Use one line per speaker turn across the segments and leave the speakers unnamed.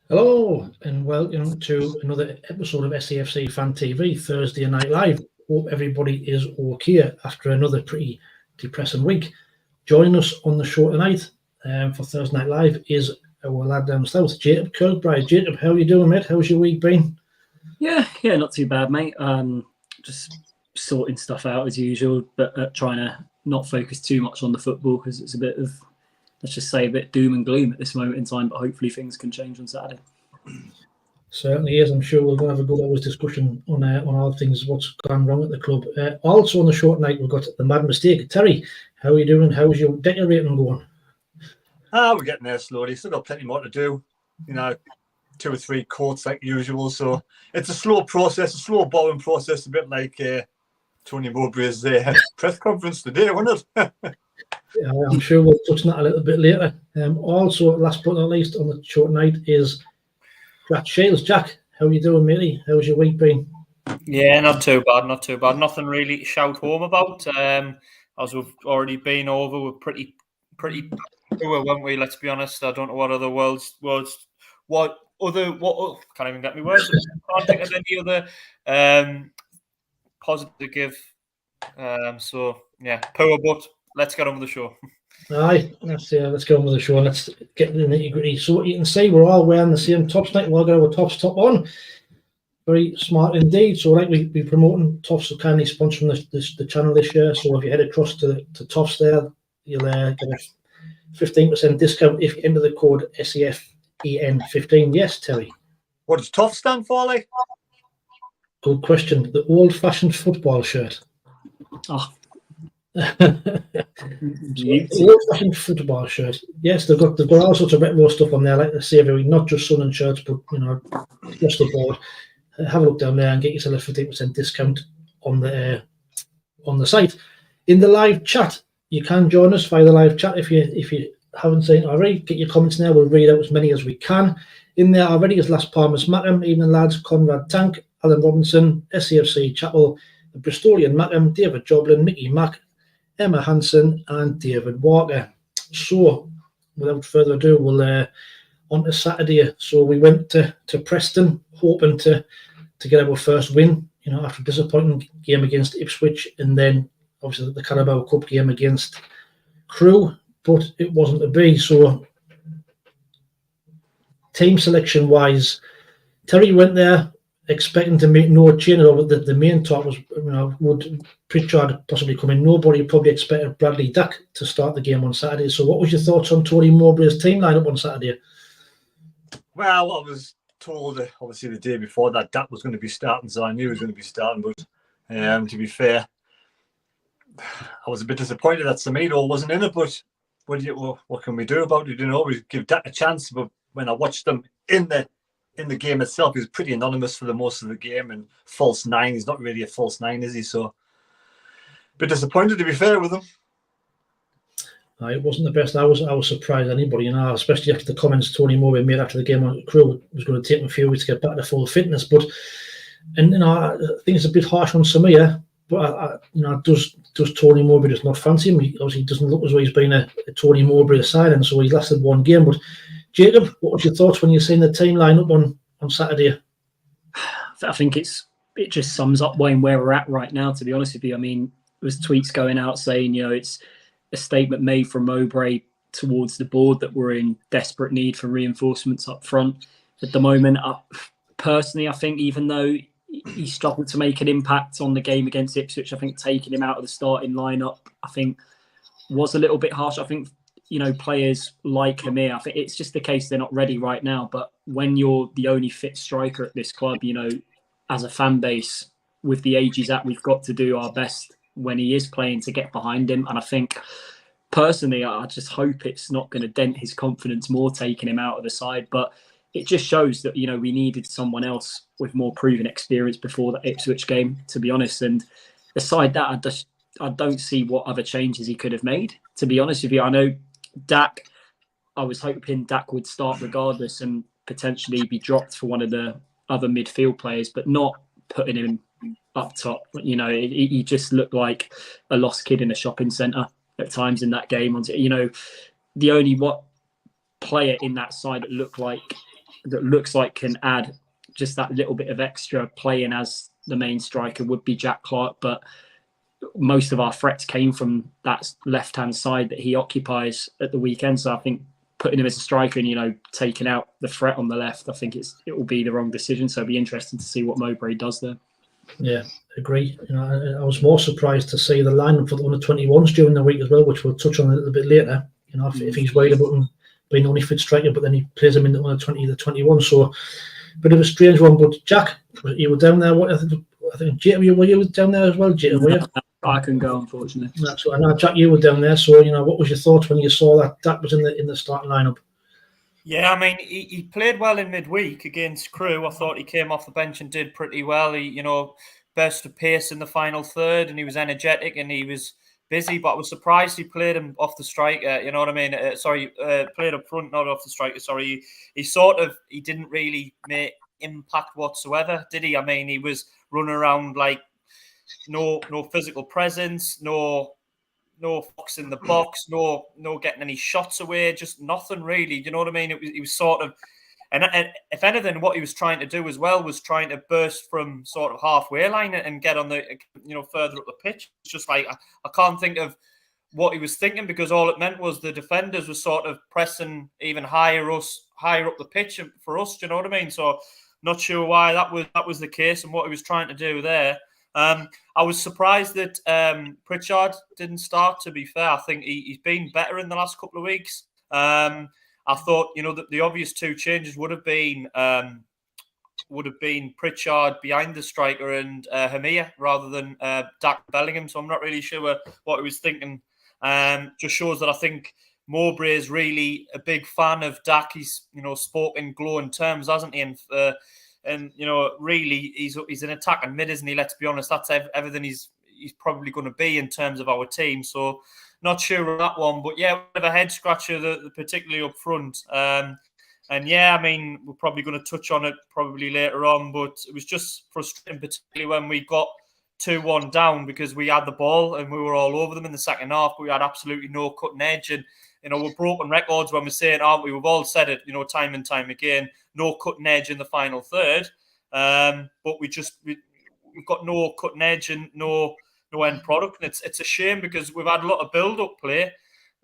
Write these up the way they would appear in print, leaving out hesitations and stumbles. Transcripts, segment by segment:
Hello and welcome to another episode of SAFC Fan TV Thursday Night Live. Hope everybody is okay after another pretty depressing week. Joining us on the show tonight for Thursday Night Live is our lad down south, Jacob Kirkbride. Jacob, how are you doing, mate? How's your week been?
Yeah, not too bad, mate. Just sorting stuff out as usual, but trying to not focus too much on the football because it's a bit of, let's just say, a bit doom and gloom at this moment in time. But hopefully things can change on Saturday.
Certainly is. I'm sure we're going to have a good hour's discussion on all things what's gone wrong at the club. Also on the show tonight, we've got the mad mistake. Terry, how are you doing? How's your decorating going?
We're getting there slowly. Still got plenty more to do. 2 or 3 courts like usual. So it's a slow process, a slow boring process, a bit like Tony Mowbray's press conference today, wasn't it?
Yeah, I'm sure we'll touch on that a little bit later. Also, last but not least on the show tonight is Jack Shields. Jack, how are you doing, matey? How's your week been?
Yeah, not too bad. Nothing really to shout home about. As we've already been over, we're pretty poor, weren't we? Let's be honest. I don't know what other can't even get me words. I can't think of any other positive to give. So yeah, poor, but let's get on with the show.
Aye, let's get on with the show and let's get the nitty gritty. So you can see we're all wearing the same tops tonight. We'll get our tops top on. Very smart indeed. So like we promoting Toffs are kindly sponsoring the channel this year. So if you head across to Toffs there, you'll get a 15% discount if you enter the code SAFEN15. Yes, Terry.
What does Toff stand for, like?
Good question. The old-fashioned football shirt.
Oh.
Old-fashioned football shirt. Yes, they've got all sorts of retro stuff on there, like I say every week, not just Sunderland shirts, but across the board. Have a look down there and get yourself a 15% discount on the site. In the live chat, you can join us via the live chat if you haven't seen it already. Get your comments there. We'll read out as many as we can. In there already is Las Palmas Mackham, Evening Lads, Conrad Tank, Alan Robinson, SAFC Chapel, the Bristolian Mackham, David Joblin, Mickey Mack, Emma Hansen, and David Walker. So, without further ado, we'll on to Saturday. So we went to Preston, hoping to get our first win. After a disappointing game against Ipswich, and then obviously the Carabao Cup game against Crewe, but it wasn't to be. So, team selection wise, Terry went there expecting to make no change. The main talk was, would Pritchard possibly come in? Nobody probably expected Bradley Dack to start the game on Saturday. So, what was your thoughts on Tony Mowbray's team lineup on Saturday?
Well, I was told, obviously, the day before that Dack was going to be starting, so I knew he was going to be starting. But to be fair, I was a bit disappointed that Semedo wasn't in it. But what can we do about it? We give Dack a chance. But when I watched him in the game itself, he was pretty anonymous for the most of the game and false nine. He's not really a false nine, is he? So a bit disappointed, to be fair, with him.
It wasn't the best. I was surprised anybody, especially after the comments Tony Mowbray made after the game on Crewe. It was going to take him a few weeks to get back to full fitness. But I think it's a bit harsh on Samir. But does Tony Mowbray just not fancy him? He obviously doesn't look as though he's been a Tony Mowbray signing, so he's lasted one game. But Jacob, what was your thoughts when you seen the team line up on Saturday?
I think it just sums up where we're at right now, to be honest with you. I mean, there was tweets going out saying, it's a statement made from Mowbray towards the board that we're in desperate need for reinforcements up front. At the moment, personally, I think even though he struggled to make an impact on the game against Ipswich, I think taking him out of the starting lineup, I think, was a little bit harsh. I think, players like Hamir, I think it's just the case they're not ready right now. But when you're the only fit striker at this club, as a fan base, with the age he's at, we've got to do our best when he is playing to get behind him. And I think, personally, I just hope it's not going to dent his confidence more taking him out of the side. But it just shows that, we needed someone else with more proven experience before the Ipswich game, to be honest. And aside that, I don't see what other changes he could have made, to be honest with you. I know Dack, I was hoping Dack would start regardless and potentially be dropped for one of the other midfield players, but not putting him up top. He just looked like a lost kid in a shopping centre at times in that game. The only player in that side that looked like that looks like can add just that little bit of extra playing as the main striker would be Jack Clark. But most of our threats came from that left-hand side that he occupies at the weekend. So I think putting him as a striker and, you know, taking out the threat on the left, I think it will be the wrong decision. So it'll be interesting to see what Mowbray does there. Yeah,
agree. You know, I was more surprised to see the lineup for the under-21s during the week as well, which we'll touch on a little bit later. You know, if he's worried about him being the only fit striker, but then he plays him in the under-20, the 21. So a bit of a strange one. But Jack, you were down there. I think Jay, were you down there as well, Jay? Were you?
I couldn't go, unfortunately.
That's what I know. Jack, you were down there. So, you know, what was your thoughts when you saw that was in the starting lineup?
Yeah, I mean, he played well in midweek against Crewe. I thought he came off the bench and did pretty well. He, you know, burst of pace in the final third, and he was energetic and he was busy. But I was surprised he played him off the striker. You know what I mean? Played up front, not off the striker. Sorry, he didn't really make impact whatsoever, did he? I mean, he was running around like no physical presence, no fox in the box, no getting any shots away, just nothing really. You know what I mean? He was sort of, and if anything, what he was trying to do as well was trying to burst from sort of halfway line and get on the, you know, further up the pitch. It's just like I can't think of what he was thinking, because all it meant was the defenders were sort of pressing even higher up the pitch for us. Do you know what I mean? So not sure why that was the case and what he was trying to do there. I was surprised that Pritchard didn't start, to be fair. I think he's been better in the last couple of weeks. I thought, you know, that the obvious two changes would have been Pritchard behind the striker and Hamia rather than Dak Bellingham. So I'm not really sure what he was thinking. Just shows that I think Mowbray is really a big fan of Dak. He's, you know, spoken glowing terms, hasn't he? And you know, really, he's an attacking mid, isn't he? Let's be honest, that's everything he's probably going to be in terms of our team. So not sure on that one, but yeah, we have a head scratcher, particularly up front. And yeah, I mean, we're probably going to touch on it probably later on, but it was just frustrating, particularly when we got 2-1 down, because we had the ball and we were all over them in the second half, but we had absolutely no cutting edge. And you know, we're broken records when we're saying, aren't we? We've all said it, you know, time and time again. No cutting edge in the final third, but we've got no cutting edge and no end product, and it's a shame, because we've had a lot of build-up play.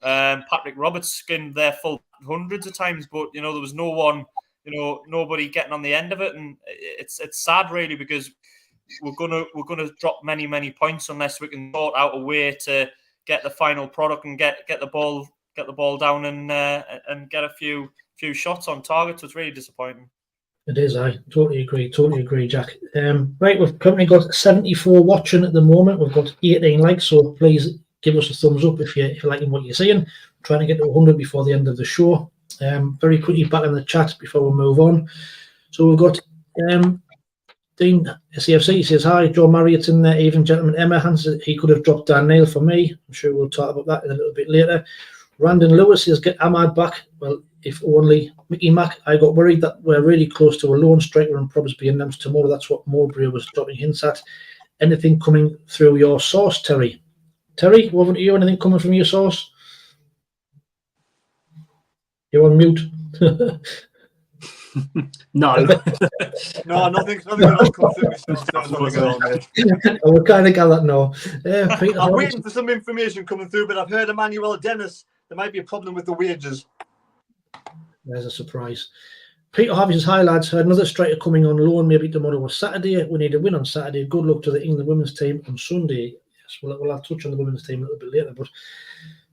Patrick Roberts skinned their full hundreds of times, but you know, there was no one, you know, nobody getting on the end of it, and it's sad really, because we're gonna drop many points unless we can sort out a way to get the final product and get the ball down and get a few shots on target. So it's really disappointing.
It is. I totally agree, Jack. Right, we've currently got 74 watching at the moment. We've got 18 likes, so please give us a thumbs up if you're liking what you're seeing. I'm trying to get to 100 before the end of the show. Very quickly back in the chat before we move on. So we've got Dean SAFC. He says, hi, Joe Marriott's in there, even gentleman. Emma Hans, he could have dropped Dan Neil for me. I'm sure we'll talk about that a little bit later. Randon Lewis says, get Ahmad back. Well, if only. Mickey Mack, I got worried that we're really close to a loan striker and probably be announced tomorrow. That's what Mowbray was dropping hints at. Anything coming through your source, Terry? Terry, over to you. Anything coming from your source? You're on mute.
No.
No, nothing's come through my source.
We're kind of gathered now.
I'm waiting for some information coming through, but I've heard Emmanuel Dennis, there might be a problem with the wages.
There's a surprise. Peter Harvey says, hi lads, heard another striker coming on loan maybe tomorrow or Saturday. We need a win on Saturday. Good luck to the England women's team on Sunday. Yes, we'll touch on the women's team a little bit later. But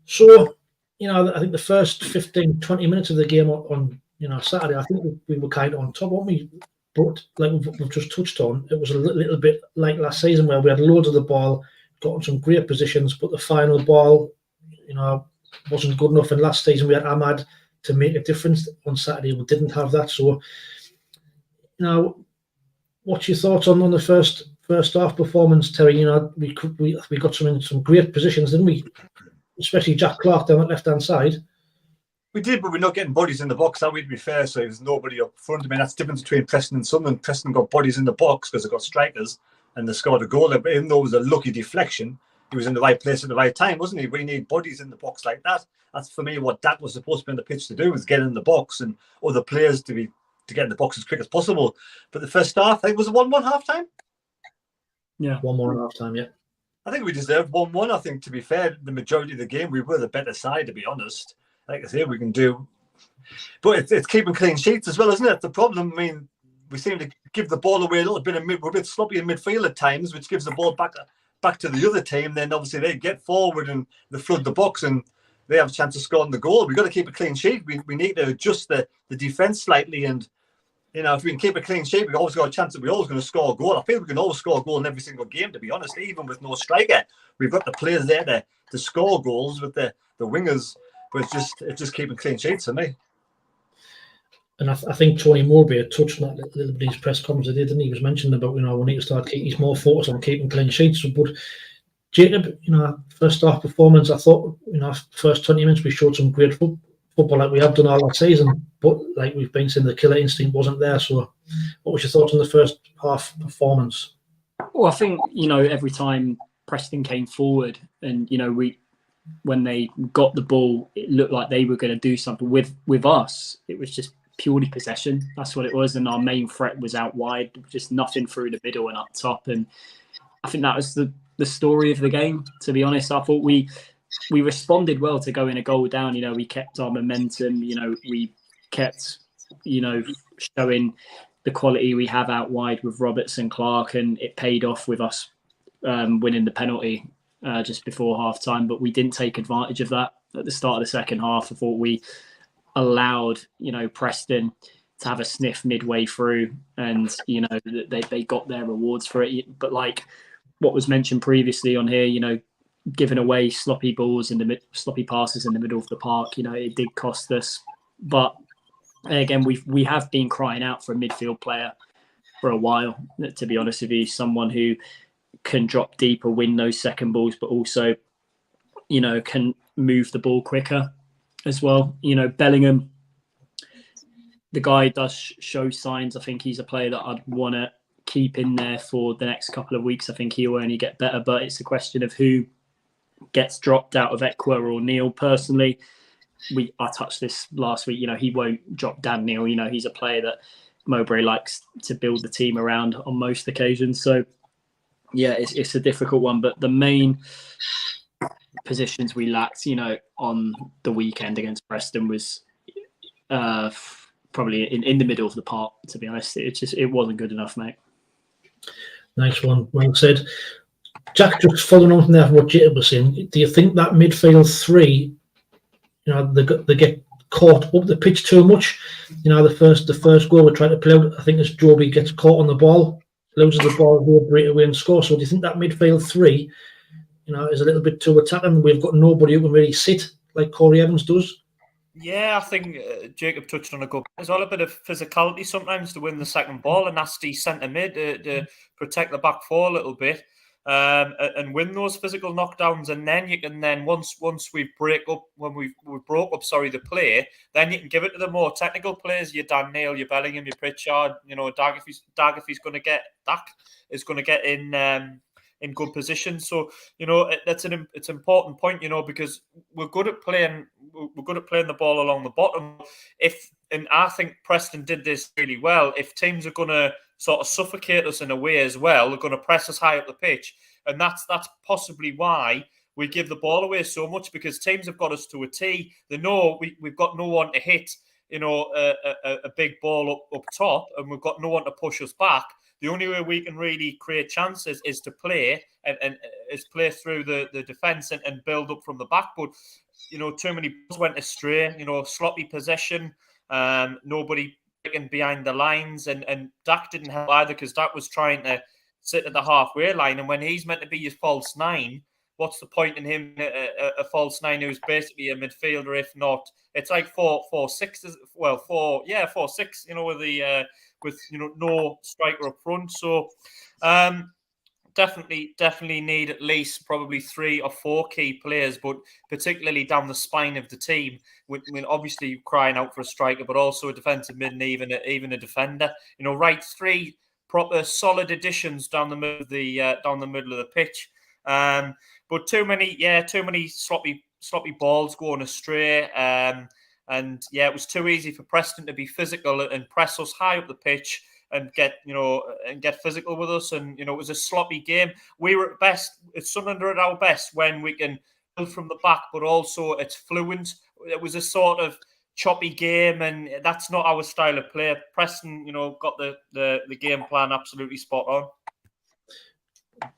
so, you know, I think the first 15, 20 minutes of the game on Saturday, I think we were kind of on top, weren't we? But like we've just touched on, it was a little bit like last season where we had loads of the ball, got in some great positions, but the final ball, you know, wasn't good enough. And last season we had Ahmad to make a difference. On Saturday we didn't have that. So, you know, what's your thoughts on the first half performance, Terry? You know, we got some great positions, didn't we? Especially Jack Clark down that left hand side.
We did, but we're not getting bodies in the box, are we, to be fair? So there's nobody up front. I mean, that's the difference between Preston and Sunderland. Preston got bodies in the box because they've got strikers and they scored a goal. But even though it was a lucky deflection, he was in the right place at the right time, wasn't he? We need bodies in the box like that. That's, for me, what Dak was supposed to be on the pitch to do, was get in the box and other players to to get in the box as quick as possible. But the first half, I think, was a 1-1 half time.
Yeah,
1-1 half time. Yeah.
I think we deserved 1-1. I think, to be fair, the majority of the game, we were the better side, to be honest. Like I say, we can do... But it's keeping clean sheets as well, isn't it? The problem, I mean, we seem to give the ball away a little bit. We're a bit sloppy in midfield at times, which gives the ball back to the other team. Then, obviously, they get forward and they flood the box and they have a chance of scoring the goal. We've got to keep a clean sheet. We need to adjust the defence slightly. And, you know, if we can keep a clean sheet, we've always got a chance that we're always going to score a goal. I feel we can always score a goal in every single game, to be honest, even with no striker. We've got the players there to score goals with the wingers. But it's just keeping clean sheets for me.
And I think Tony Mowbray had touched on that a little bit in his press conference, didn't he? He was mentioning about, we need to start he's more focused on keeping clean sheets. But Jacob, first half performance, I thought, first 20 minutes we showed some great football like we have done all last season. But like we've been saying, the killer instinct wasn't there. So what was your thoughts on the first half performance?
Well, I think, every time Preston came forward and, when they got the ball, it looked like they were going to do something with us. It was just purely possession. That's what it was. And our main threat was out wide, just nothing through the middle and up top. And I think that was the story of the game, to be honest. I thought we responded well to going a goal down. We kept our momentum. We kept, showing the quality we have out wide with Roberts and Clark. And it paid off with us winning the penalty just before half time. But we didn't take advantage of that at the start of the second half. I thought we allowed Preston to have a sniff midway through, and they got their rewards for it. But like what was mentioned previously on here, giving away sloppy balls sloppy passes in the middle of the park, it did cost us. But again, we have been crying out for a midfield player for a while, to be honest with you, someone who can drop deeper, win those second balls, but also can move the ball quicker as well. Bellingham, the guy does show signs. I think he's a player that I'd want to keep in there for the next couple of weeks. I think he'll only get better, but it's a question of who gets dropped out of Ekwa or Neil. Personally, I touched this last week. He won't drop Dan Neil. He's a player that Mowbray likes to build the team around on most occasions. So yeah, it's a difficult one, but the main positions we lacked, on the weekend against Preston was probably in the middle of the park, to be honest. It wasn't good enough, mate.
Nice one. Well said. Jack, just following on from there, what Jacob was saying, do you think that midfield three, they get caught up the pitch too much? The first goal we tried to play out, I think as Joby gets caught on the ball, loses the ball, break away and score. So do you think that midfield three, is a little bit too attacking? We've got nobody who can really sit like Corey Evans does.
Yeah, I think Jacob touched on a good point. There's all a bit of physicality sometimes to win the second ball, a nasty centre mid to protect the back four a little bit and win those physical knockdowns. And then you can once we broke up the play, then you can give it to the more technical players. Your Dan Neil, your Bellingham, your Pritchard. Dag, if he's going to get Dak, is going to get in good position. So it's an important point, because we're good at playing the ball along the bottom. And I think Preston did this really well. If teams are going to sort of suffocate us in a way as well, they're going to press us high up the pitch, and that's possibly why we give the ball away so much, because teams have got us to a T. They know we've got no one to hit, a big ball up top, and we've got no one to push us back. The only way we can really create chances is to play and is play through the defence and build up from the back. But too many balls went astray. Sloppy possession. Nobody picking behind the lines, and Dak didn't help either, because Dak was trying to sit at the halfway line, and when he's meant to be your false nine, what's the point in him a false nine who's basically a midfielder? If not, it's like 4-4-6. Well, 4-6. With no striker up front. So definitely need at least probably 3 or 4 key players, but particularly down the spine of the team. Obviously crying out for a striker, but also a defensive mid and even a defender. 3 proper solid additions down the middle of the pitch. But too many sloppy balls going astray. And yeah, it was too easy for Preston to be physical and press us high up the pitch and get physical with us. And, it was a sloppy game. We were at best, it's Sunderland are at our best when we can build from the back, but also it's fluent. It was a sort of choppy game, and that's not our style of play. Preston, got the game plan absolutely spot on.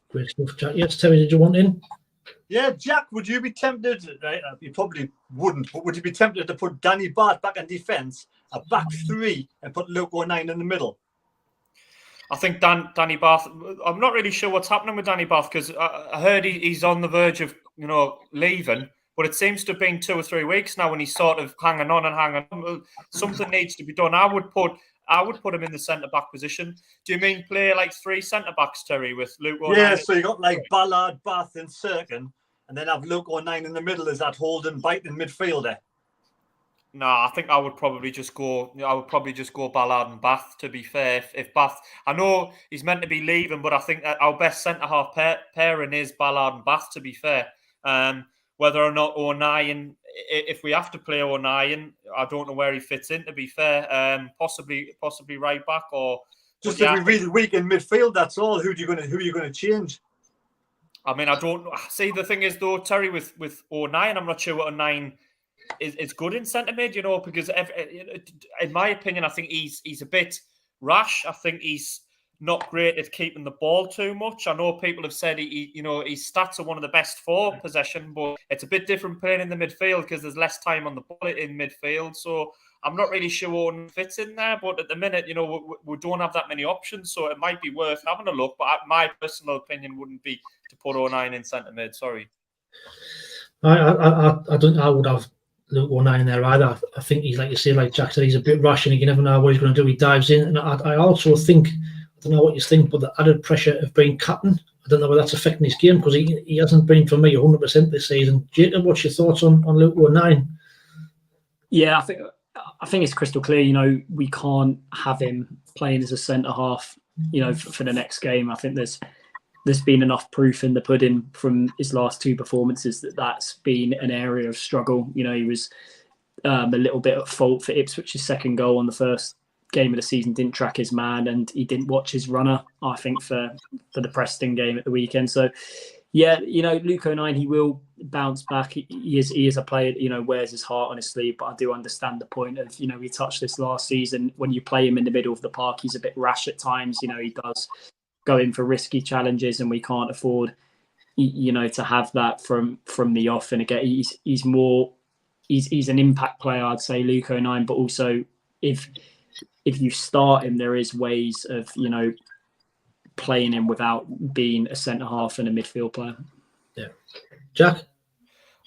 Great stuff, Jack. Yes, Terry, did you want in?
Yeah, Jack, would you be tempted, you probably wouldn't, but would you be tempted to put Danny Barth back in defence, a back three, and put Luke O'Nien in the middle?
I think Danny Barth, I'm not really sure what's happening with Danny Barth, because I heard he's on the verge of, leaving, but it seems to have been 2 or 3 weeks now when he's sort of hanging on. Something needs to be done. I would put him in the centre-back position. Do you mean play like 3 centre-backs, Terry, with Luke O'Nien?
Yeah, so you got like Ballard, Bath and Sirkin, and then have Luke O'Nien in the middle as that holding, biting midfielder.
No, I think I would probably just go Ballard and Bath, to be fair. If Bath, I know he's meant to be leaving, but I think that our best centre-half pairing is Ballard and Bath, to be fair. Whether or not O'Nien, if we have to play O'Nien, I don't know where he fits in, to be fair. Possibly right back, or
just to be really weak in midfield. That's all. Who are you going to change?
I mean, I don't see. The thing is, though, Terry, with O'Nien, I'm not sure what O'Nien is good in centre mid. Because in my opinion, I think he's a bit rash. I think he's not great at keeping the ball too much. I know people have said his stats are one of the best for possession, but it's a bit different playing in the midfield because there's less time on the ball in midfield. So I'm not really sure Owen fits in there, but at the minute, we don't have that many options, so it might be worth having a look. But my personal opinion wouldn't be to put O'Nien in centre mid. Sorry.
I don't. I would have Luke O'Nien there either. I think he's, like you say, like Jack said, he's a bit rash and you never know what he's going to do. He dives in, and I also think, I don't know what you think, but the added pressure of being captain, I don't know whether that's affecting his game, because he hasn't been, for me, 100% this season. Jacob, what's your thoughts on Luke O'Nien?
Yeah, I think it's crystal clear. We can't have him playing as a centre half, for the next game. I think there's been enough proof in the pudding from his last 2 performances that's been an area of struggle. He was a little bit at fault for Ipswich's second goal on the first game of the season, didn't track his man, and he didn't watch his runner, I think, for the Preston game at the weekend. So yeah, Luke O'Nien, he will bounce back. He is a player, wears his heart on his sleeve, but I do understand the point of, we touched this last season, when you play him in the middle of the park, he's a bit rash at times. He does go in for risky challenges, and we can't afford, to have that from the off. And again, he's an impact player, I'd say, Luke O'Nien, but also if you start him, there is ways of, playing him without being a centre-half and a midfield player.
Yeah. Jack?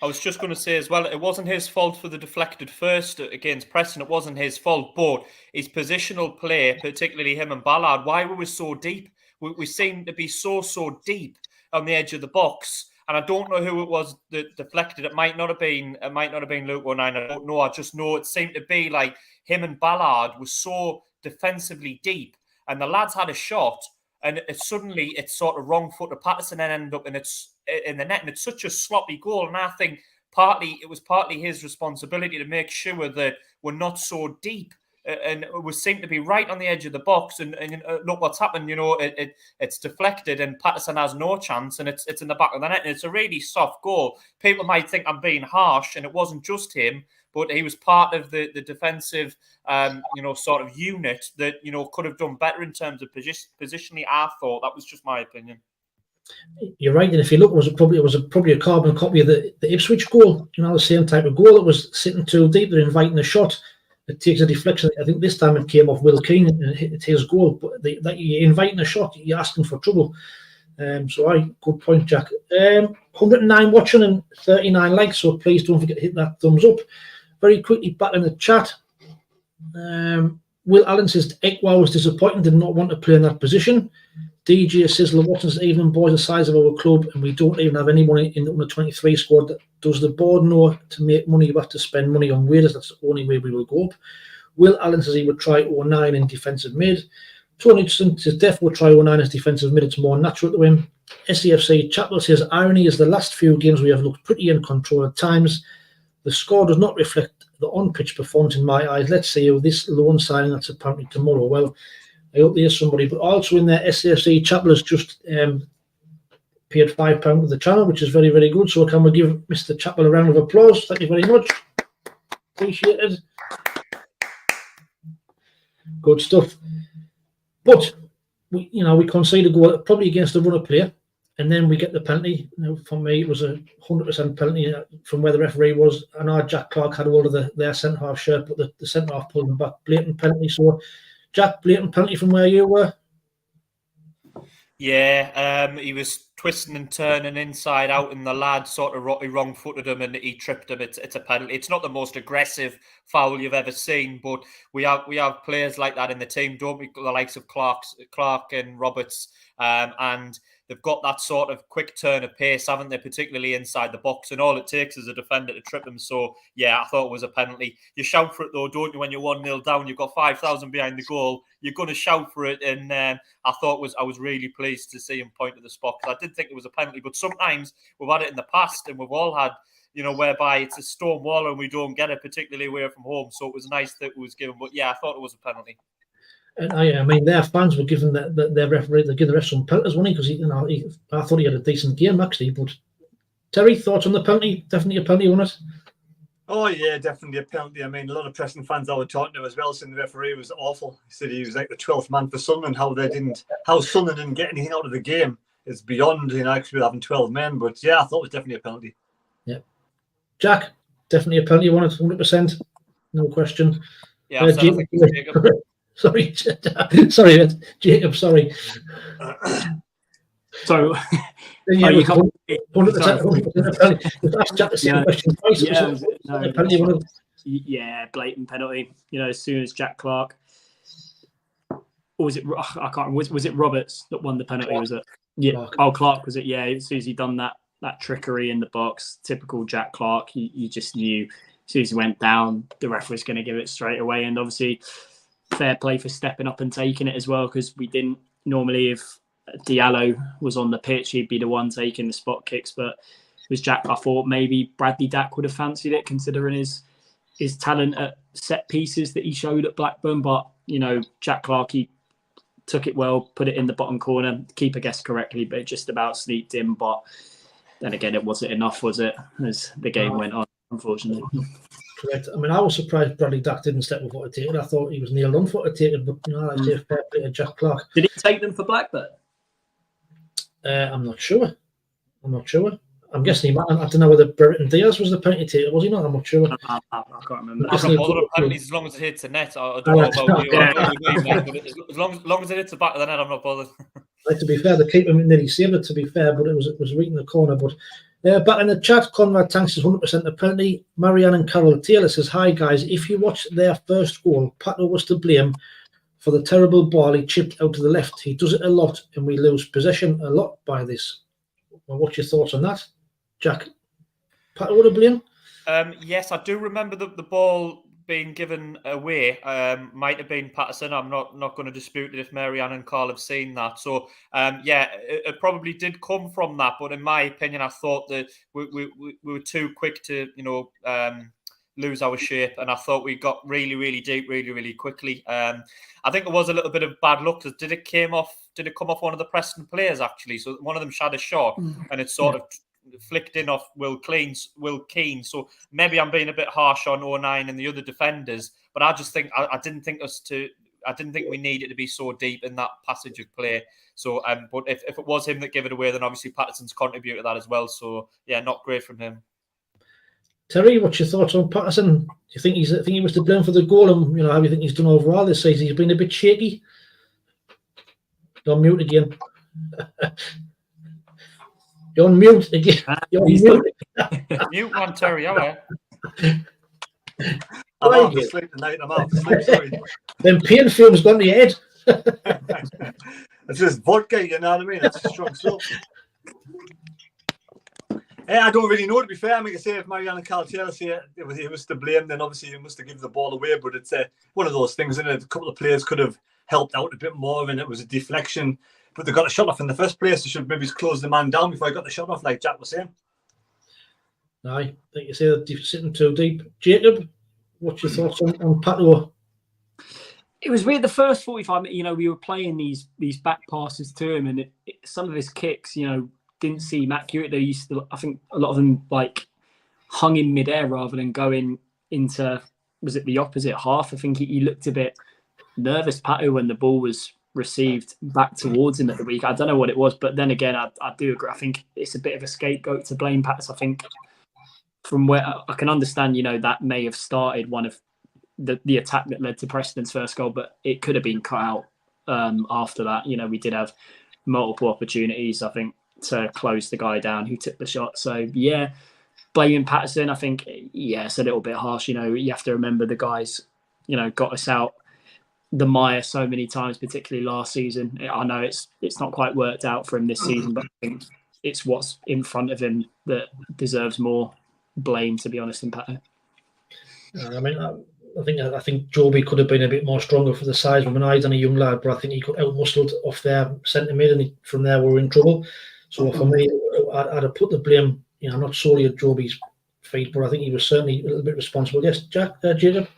I was just going to say as well, it wasn't his fault for the deflected first against Preston. It wasn't his fault, but his positional play, particularly him and Ballard, why we were so deep. We seemed to be so deep on the edge of the box. And I don't know who it was that deflected. It might not have been Luke O'Nien. I don't know. I just know it seemed to be like him and Ballard were so defensively deep, and the lads had a shot, and it's sort of wrong foot to Patterson and ended up in the net, and it's such a sloppy goal. And I think it was partly his responsibility to make sure that we're not so deep. And we seem to be right on the edge of the box, and look what's happened. It's deflected, and Patterson has no chance, and it's in the back of the net, and it's a really soft goal. People might think I'm being harsh, and it wasn't just him, but he was part of the defensive, sort of unit that could have done better in terms of positionally. I thought that was just my opinion.
You're right, and if you look, it was probably a carbon copy of the Ipswich goal. The same type of goal. It was sitting too deep. They're inviting a shot. It takes a deflection. I think this time it came off Will Keane and hit his goal. But that you're inviting a shot, you're asking for trouble. Good point, Jack. 109 watching and 39 likes, so please don't forget to hit that thumbs up. Very quickly, back in the chat. Will Allen says Ekwa was disappointing, did not want to play in that position. DJ Sizzler Watson's even boys the size of our club, and we don't even have anyone in the under 23 squad. Does the board know to make money you have to spend money on wages? That's the only way we will go up. Will Allen says he would try O'Nien in defensive mid. Tony says Def would try O'Nien as defensive mid. It's more natural to him. SAFC Chapel says irony is the last few games we have looked pretty in control at times. The score does not reflect the on-pitch performance in my eyes. Let's see how this loan signing that's apparently tomorrow. Well, I hope there's somebody. But also in there, SAFC Chapel has just paid £5 to the channel, which is very, very good. So can we give Mr. Chapel a round of applause? Thank you very much. Appreciate it. Good stuff. But we concede a goal probably against a runner player, and then we get the penalty. For me, it was a 100% penalty from where the referee was. I know Jack Clark had hold of their centre half shirt, but the centre half pulled him back. Blatant penalty. So, Jack, blatant penalty from where you were.
Yeah, he was twisting and turning inside out, and the lad sort of wrong-footed him, and he tripped him. It's a penalty. It's not the most aggressive foul you've ever seen, but we have players like that in the team, don't we? The likes of Clark and Roberts, and they've got that sort of quick turn of pace, haven't they? Particularly inside the box, and all it takes is a defender to trip them. So yeah, I thought it was a penalty. You shout for it though, don't you? When you're 1-0 down, you've got 5,000 behind the goal. You're going to shout for it, and I was really pleased to see him point to the spot, because I did think it was a penalty. But sometimes we've had it in the past, and we've all had, whereby it's a stone wall and we don't get it, particularly away from home. So it was nice that it was given. But yeah, I thought it was a penalty. And
I mean, their fans were giving their referee, they give the ref some penalties, wasn't he? Because I thought he had a decent game actually. But Terry, thoughts on the penalty? Definitely a penalty, wasn't it?
Oh yeah, definitely a penalty. I mean, a lot of Preston fans I were talking to as well, saying the referee was awful. He said he was like the 12th man for Sunderland. How Sunderland didn't get anything out of the game is beyond actually having 12 men. But yeah, I thought it was definitely a penalty. Yeah,
Jack, definitely a penalty. Won it 100%, no question.
Yeah, Jacob.
Sorry, Jacob. Sorry.
So,
yeah, you can't. 100%. Asked Jack the same question twice.
Yeah, blatant penalty. As soon as Jack Clark, or was it? I can't remember. Was it Roberts that won the penalty?
Clark.
Was it? Yeah. Clark. Oh, Clark was it? Yeah. As soon as he done that trickery in the box, typical Jack Clark. You just knew as soon as he went down, the ref was going to give it straight away. And obviously, fair play for stepping up and taking it as well, because we didn't normally, if Diallo was on the pitch, he'd be the one taking the spot kicks, but it was Jack. I thought maybe Bradley Dack would have fancied it, considering his talent at set pieces that he showed at Blackburn. But Jack Clark, he took it well, put it in the bottom corner. The keeper guessed correctly, but it just about sneaked in. But then again, it wasn't enough, was it? As the game went on, unfortunately.
Correct. I mean, I was surprised Bradley Dack didn't step with what to take it. I thought he was nailed on for to take it, but I say fair play to Jack Clark.
Did he take them for Blackburn?
I'm not sure. I'm guessing he might. I don't know whether Brereton Diaz was the penalty taker, was he not? I'm not sure.
I can't remember.
I'm not bothered with penalties as long as it hits the net. I don't know about you. As long as it hits the back of the net, I'm not bothered.
Like, to be fair, the keeper nearly saved it, to be fair, but it was right in the corner. But back in the chat, Conrad Tanks is 100% a penalty. Marianne and Carol Taylor says, hi guys, if you watch their first goal, Pato was to blame for the terrible ball he chipped out to the left. He does it a lot, and we lose possession a lot by this. Well, what's your thoughts on that, Jack? Pato would have blame?
Yes, I do remember the ball being given away. Might have been Patterson. I'm not going to dispute it if Marianne and Carl have seen that. So, it probably did come from that. But in my opinion, I thought that we were too quick to, lose our shape, and I thought we got really, really deep, really, really quickly. I think it was a little bit of bad luck, because did it come off one of the Preston players actually? So one of them shot a shot, and it sort of flicked in off Will Keane. So maybe I'm being a bit harsh on 09 and the other defenders, but I just think I didn't think we needed to be so deep in that passage of play. So, but if it was him that gave it away, then obviously Patterson's contributed to that as well. So yeah, not great from him.
Terry, what's your thoughts on Patterson? Do you think he was to blame for the goal, and how do you think he's done overall this season? He's been a bit shaky. You're on mute again. You're on mute again.
Mute one, Terry. How are
you? I'm out to sleep tonight. Sorry.
Then pain film's gone to your head.
It's just vodka, you know what I mean? It's a strong stuff. I don't really know, to be fair. I mean, I say if Marianne and Carl Taylor say he was to blame, then obviously he must have given the ball away. But it's one of those things, isn't it? A couple of players could have helped out a bit more, and it was a deflection. But they got a shot off in the first place. They should maybe close the man down before he got the shot off, like Jack was saying.
Aye, like you say, they're sitting too deep. Jacob, what's your thoughts on Pato?
It was weird. The first 45, we were playing these back passes to him, and some of his kicks, didn't seem accurate. They used to, I think, a lot of them like hung in midair rather than going into, was it the opposite half? I think he looked a bit nervous, Pato, when the ball was received back towards him at the week. I don't know what it was, but then again, I do agree. I think it's a bit of a scapegoat to blame Pats. I think from where I can understand, that may have started one of the attack that led to Preston's first goal, but it could have been cut out after that. We did have multiple opportunities, I think, to close the guy down who took the shot. So, yeah, blaming Patterson, I think, it's a little bit harsh. You have to remember the guys, got us out the mire so many times, particularly last season. I know it's not quite worked out for him this season, but I think it's what's in front of him that deserves more blame, to be honest, than Patterson.
I think Joby could have been a bit more stronger for the size of an eyes and a young lad, but I think he got out-muscled off their centre mid, and from there we were in trouble. So for me, I'd have put the blame, not solely at Joby's feet, but I think he was certainly a little bit responsible. Yes, Jacob?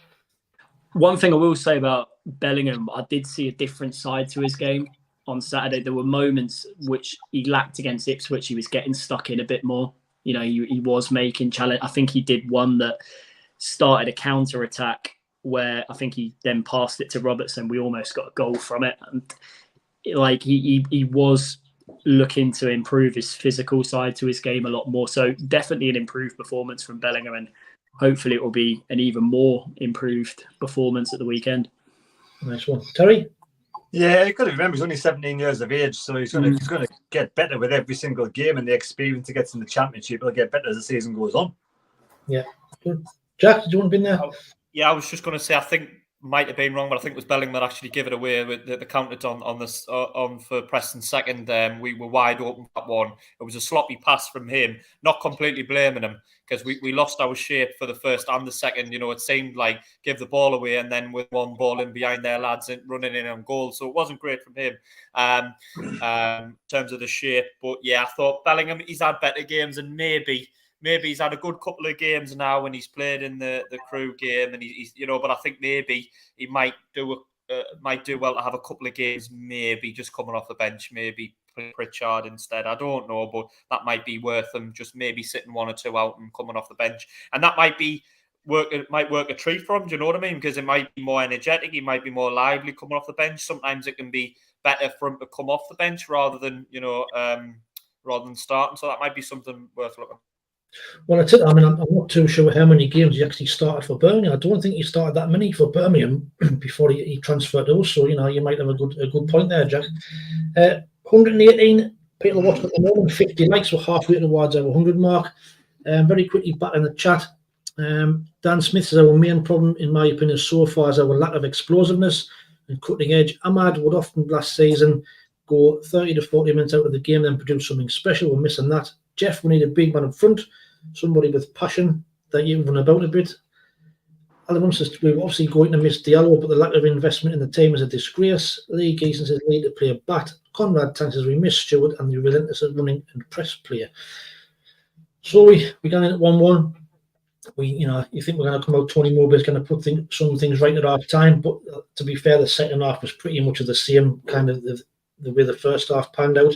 One thing I will say about Bellingham, I did see a different side to his game on Saturday. There were moments which he lacked against Ipswich. He was getting stuck in a bit more. He was making challenge. I think he did one that started a counter-attack where I think he then passed it to Robertson. We almost got a goal from it. And he was looking to improve his physical side to his game a lot more. So definitely an improved performance from Bellingham, and hopefully it will be an even more improved performance at the weekend.
Nice one. Terry?
Yeah, you got to remember he's only 17 years of age, so he's going to get better with every single game, and the experience he gets in the Championship will get better as the season goes on.
Yeah, good. Jack, did you want to be in there?
Yeah, I was just going to say, I think might have been wrong, but I think it was Bellingham that actually gave it away with the counted on for Preston's second. We were wide open that one. It was a sloppy pass from him. Not completely blaming him, because we lost our shape for the first and the second. It seemed like give the ball away, and then with one ball in behind their lads and running in on goal. So it wasn't great from him in terms of the shape. But yeah, I thought Bellingham, he's had better games, and maybe he's had a good couple of games now when he's played in the Crew game, and he's but I think maybe he might do well to have a couple of games, maybe just coming off the bench, maybe Pritchard instead. I don't know, but that might be worth him just maybe sitting one or two out and coming off the bench, and that might work a treat for him. Do you know what I mean? Because it might be more energetic, he might be more lively coming off the bench. Sometimes it can be better for him to come off the bench rather than starting. So that might be something worth looking at.
Well, that's it. I'm not too sure how many games he actually started for Birmingham. I don't think he started that many for Birmingham before he transferred to us. So, you might have a good point there, Jack. 118 people watching at the moment, 50 likes. We're halfway towards our 100 mark. Very quickly back in the chat. Dan Smith says our main problem, in my opinion, so far is our lack of explosiveness and cutting edge. Ahmad would often last season go 30 to 40 minutes out of the game, then produce something special. We're missing that. Jeff, we need a big man up front, somebody with passion that you run about a bit. Alan says we're obviously going to miss Diallo, but the lack of investment in the team is a disgrace. Lee Geeson says we need to play a bat. Conrad Tank says we miss Stewart and the relentless running and press player. So we got in at 1-1. You think we're going to come out, Tony Mowbray's going to put some things right at half time, but to be fair, the second half was pretty much of the same, kind of the way the first half panned out.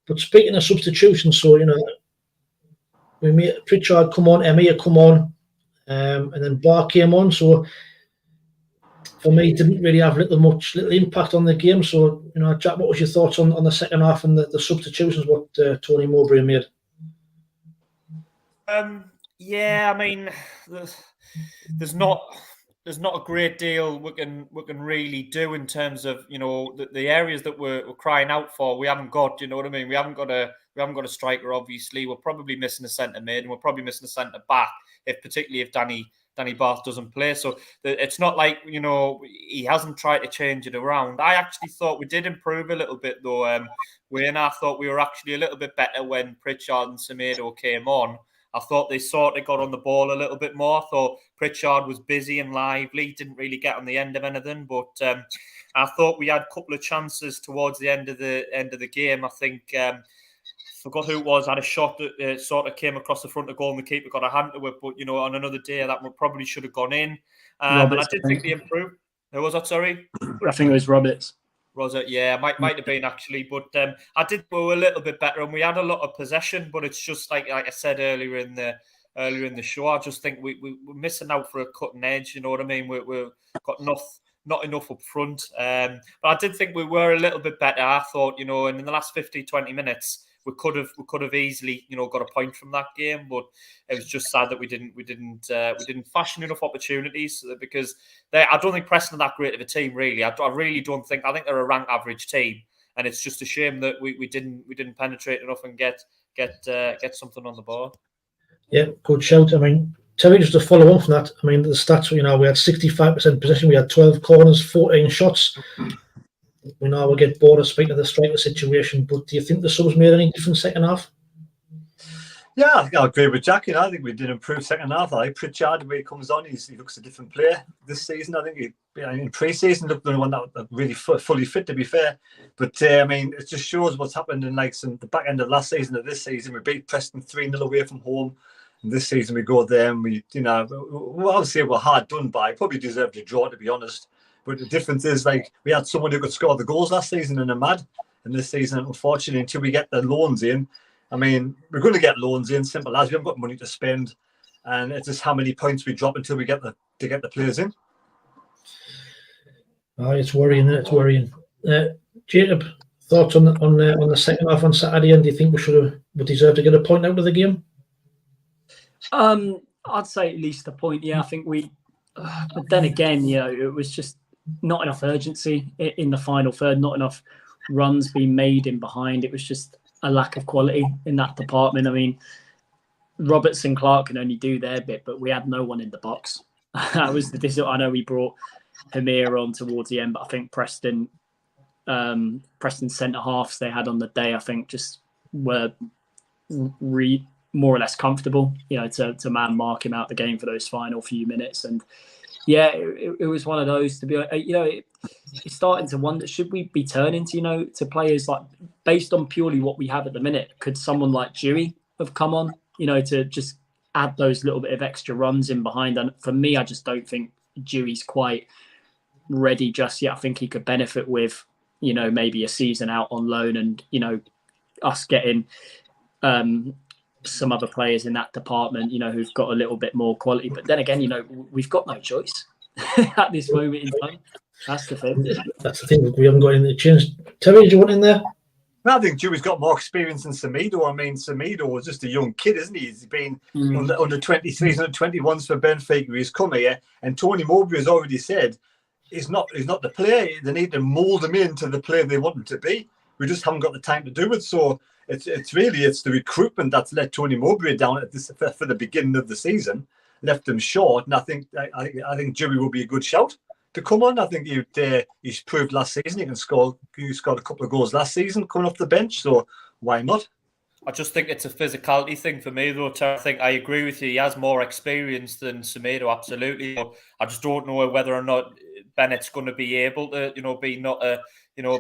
But speaking of substitutions, so, we made Pritchard come on, Emir come on, and then Barr came on. So for me, it didn't really have little impact on the game. So, Jack, what was your thoughts on the second half and the substitutions, what Tony Mowbray made?
Yeah, I mean, there's not a great deal we can really do in terms of the areas that we're crying out for. We haven't got, you know what I mean. We haven't got a striker. Obviously, we're probably missing a centre mid, and we're probably missing a centre back, particularly if Danny Bath doesn't play. So it's not like he hasn't tried to change it around. I actually thought we did improve a little bit though. Wayne, I thought we were actually a little bit better when Pritchard and Semedo came on. I thought they sort of got on the ball a little bit more. I thought Pritchard was busy and lively, didn't really get on the end of anything. But I thought we had a couple of chances towards the end of the game. I think forgot who it was, had a shot that sort of came across the front of goal and the keeper got a hand to it. But, on another day, that one probably should have gone in. And I did think they improved. Who was that, sorry?
I think it was Roberts.
Was it? Yeah, might have been actually. But I did go a little bit better and we had a lot of possession. But it's just like I said earlier in the show, I just think we're missing out for a cutting edge. You know what I mean? We've got not enough up front. But I did think we were a little bit better. I thought, and in the last 20 minutes, we could have easily, got a point from that game. But it was just sad that we didn't fashion enough opportunities because I don't think Preston are that great of a team, really. I really don't think. I think they're a rank average team, and it's just a shame that we didn't penetrate enough and get something on the board.
Yeah, good shout. I mean, Terry, just to follow on from that, I mean, the stats, we had 65% possession, we had 12 corners, 14 shots. We know we'll get bored of speaking of the striker situation, but do you think the subs made any difference second half?
Yeah, I think I agree with Jack. I think we did improve second half. I like Pritchard, the way he comes on, he looks a different player this season. I think in pre-season looked the one that really fully fit, to be fair. But it just shows what's happened in the back end of last season to this season. We beat Preston 3-0 away from home. And this season we go there and we obviously we're hard done by. Probably deserved a draw, to be honest. But the difference is, we had someone who could score the goals last season in Ahmad. And this season, unfortunately, until we get the loans in, we're going to get loans in, simple as. We haven't got money to spend. And it's just how many points we drop until we get the players in.
Oh, it's worrying. It's worrying. Jacob, thoughts on the second half on Saturday? And do you think we deserve to get a point out of the game?
I'd say at least a point. Yeah, I think we. But then again, it was just not enough urgency in the final third. Not enough runs being made in behind. It was just a lack of quality in that department. I mean, Roberts and Clark can only do their bit, but we had no one in the box. That was I know we brought Hamir on towards the end, but I think Preston centre halves they had on the day, I think, just were more or less comfortable, to man mark him out the game for those final few minutes. And yeah, it was one of those, to be, it's starting to wonder, should we be turning to players like, based on purely what we have at the minute, could someone like Dewey have come on, to just add those little bit of extra runs in behind? And for me, I just don't think Dewey's quite ready just yet. I think he could benefit with, maybe a season out on loan and, us getting some other players in that department, who've got a little bit more quality. But then again, we've got no choice at this moment in time. That's the thing.
That's the thing. We haven't got any change. Terry, did you want in there?
I think Dewey's got more experience than Semedo. Semedo was just a young kid, isn't he? He's been under 23s, under 21s for Benfica. He's come here, and Tony Mowbray has already said he's not the player. They need to mould him into the player they want him to be. We just haven't got the time to do it. So it's the recruitment that's let Tony Mowbray down at this for the beginning of the season, left him short. And I think Dewey will be a good shout to come on. I think he's proved last season he scored a couple of goals last season coming off the bench. So why not?
I just think it's a physicality thing for me, though. I think I agree with you. He has more experience than Semedo, absolutely. But I just don't know whether or not Bennett's going to be able to,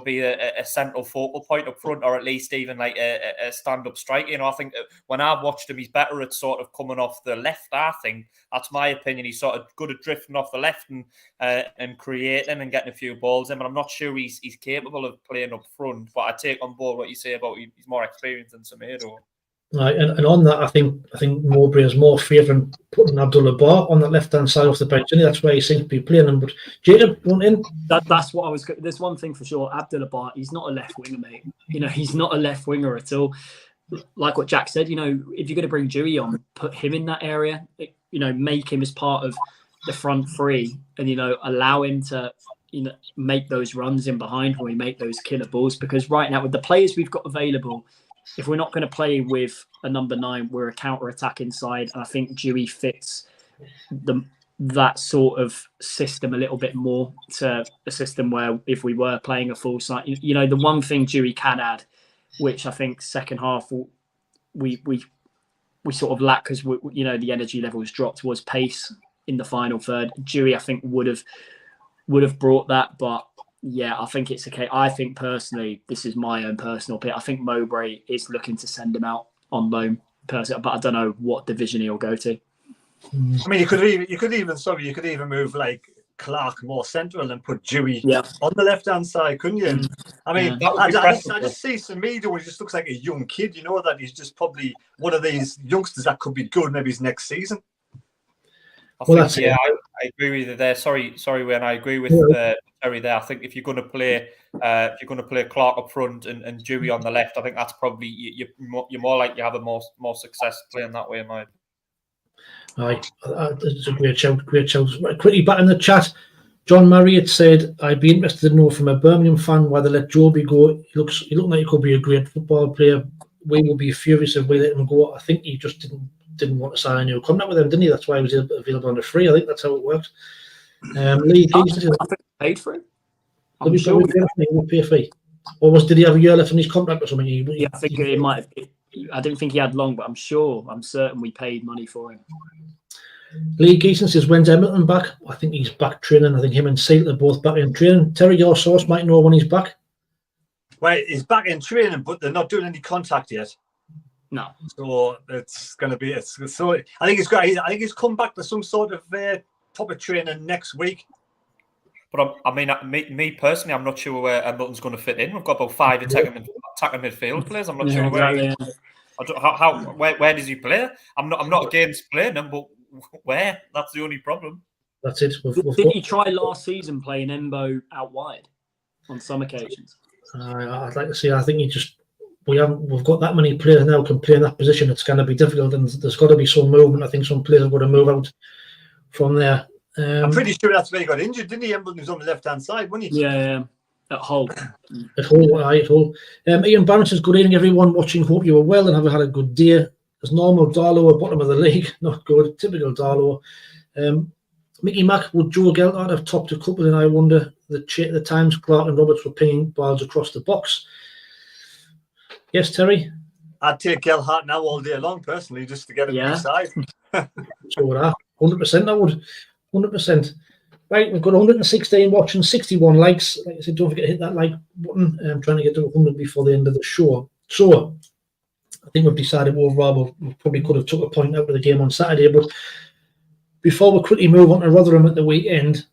be a central focal point up front, or at least even like a stand-up striker. I think when I've watched him, he's better at sort of coming off the left. I think that's my opinion. He's sort of good at drifting off the left and creating and getting a few balls in. But I'm not sure he's capable of playing up front. But I take on board what you say about he's more experienced than Semedo.
Right, and on that, I think Mowbray is more favouring putting Abdullah Bar on the left-hand side of the bench, and that's where he seems to be playing him. But Jacob, you want in?
That's what I was. There's one thing for sure. Abdullah Bar, he's not a left winger, mate. He's not a left winger at all. Like what Jack said, if you're going to bring Dewey on, put him in that area. Make him as part of the front three, and allow him to make those runs in behind when we make those killer balls. Because right now, with the players we've got available, if we're not going to play with a number 9, we're a counter-attacking side. And I think Dewey fits that sort of system a little bit more to a system where if we were playing a full side, the one thing Dewey can add, which I think second half we sort of lack because the energy levels dropped, was pace in the final third. Dewey, I think, would have brought that, but Yeah, I think it's okay. I think personally, this is my own personal opinion. I think Mowbray is looking to send him out on loan, personally, but I don't know what division he'll go to.
I mean, you could even move like Clark more central and put Dewey on the left-hand side, couldn't you? I mean, I just see Semedo when he just looks like a young kid, you know, that he's just probably one of these youngsters that could be good maybe his next season.
I agree with you there. Sorry, Wayne, I agree with Terry there. I think if you're going to play Clark up front and Dewey on the left, I think that's probably you're more likely to have a more success playing that way, in my opinion.
Right, it's a great shout. Quickly back in the chat, John Marriott said, "I'd be interested to know from a Birmingham fan why they let Joby go. He looks like he could be a great football player. We will be furious if we let him go. I think he just didn't want to sign a new contract with them, didn't he? That's why he was available on the free. I think that's how it worked." Lee, I think
paid for him.
I'm sure he would pay a fee. Or did he have a year left on his contract or something?
I think it might have been. I didn't think he had long, but I'm certain we paid money for him.
Lee Geeson says, "When's Hamilton back?" I think he's back training. I think him and Seat are both back in training. Terry, your source might know when he's back.
Well, he's back in training, but they're not doing any contact yet.
No.
So it's going to be. So I think he's come back to some sort of proper training next week.
But I mean, me personally, I'm not sure where Hamilton's going to fit in. We've got about 5 attacking midfield players. I'm not sure where. Where does he play? I'm not against playing him, but where? That's the only problem.
That's it.
Did he try last season playing Embo out wide on some occasions?
I'd like to see. I think we've got that many players now can play in that position. It's going to be difficult, and there's got to be some movement. I think some players are going to move out from there.
I'm pretty sure that's where he got injured, didn't he? Embo was on the left-hand side, wasn't he?
Yeah. At Hull.
At Hull. Ian Barron says, "Good evening, everyone watching. Hope you were well and have had a good day. As normal, Darlow at bottom of the league. Not good. Typical Darlow." Mickey Mack, would Joe Gelhardt have topped a couple? And I wonder, the times Clark and Roberts were pinging balls across the box. Yes, Terry?
I'd take Gelhardt now all day long, personally, just to get him inside.
So would I. 100% I would. 100%. Right, we've got 116 watching, 61 likes. Like I said, don't forget to hit that like button. I'm trying to get to 100 before the end of the show. So, I think we've decided overall we probably could have took a point out of the game on Saturday. But before we quickly move on to Rotherham at the weekend,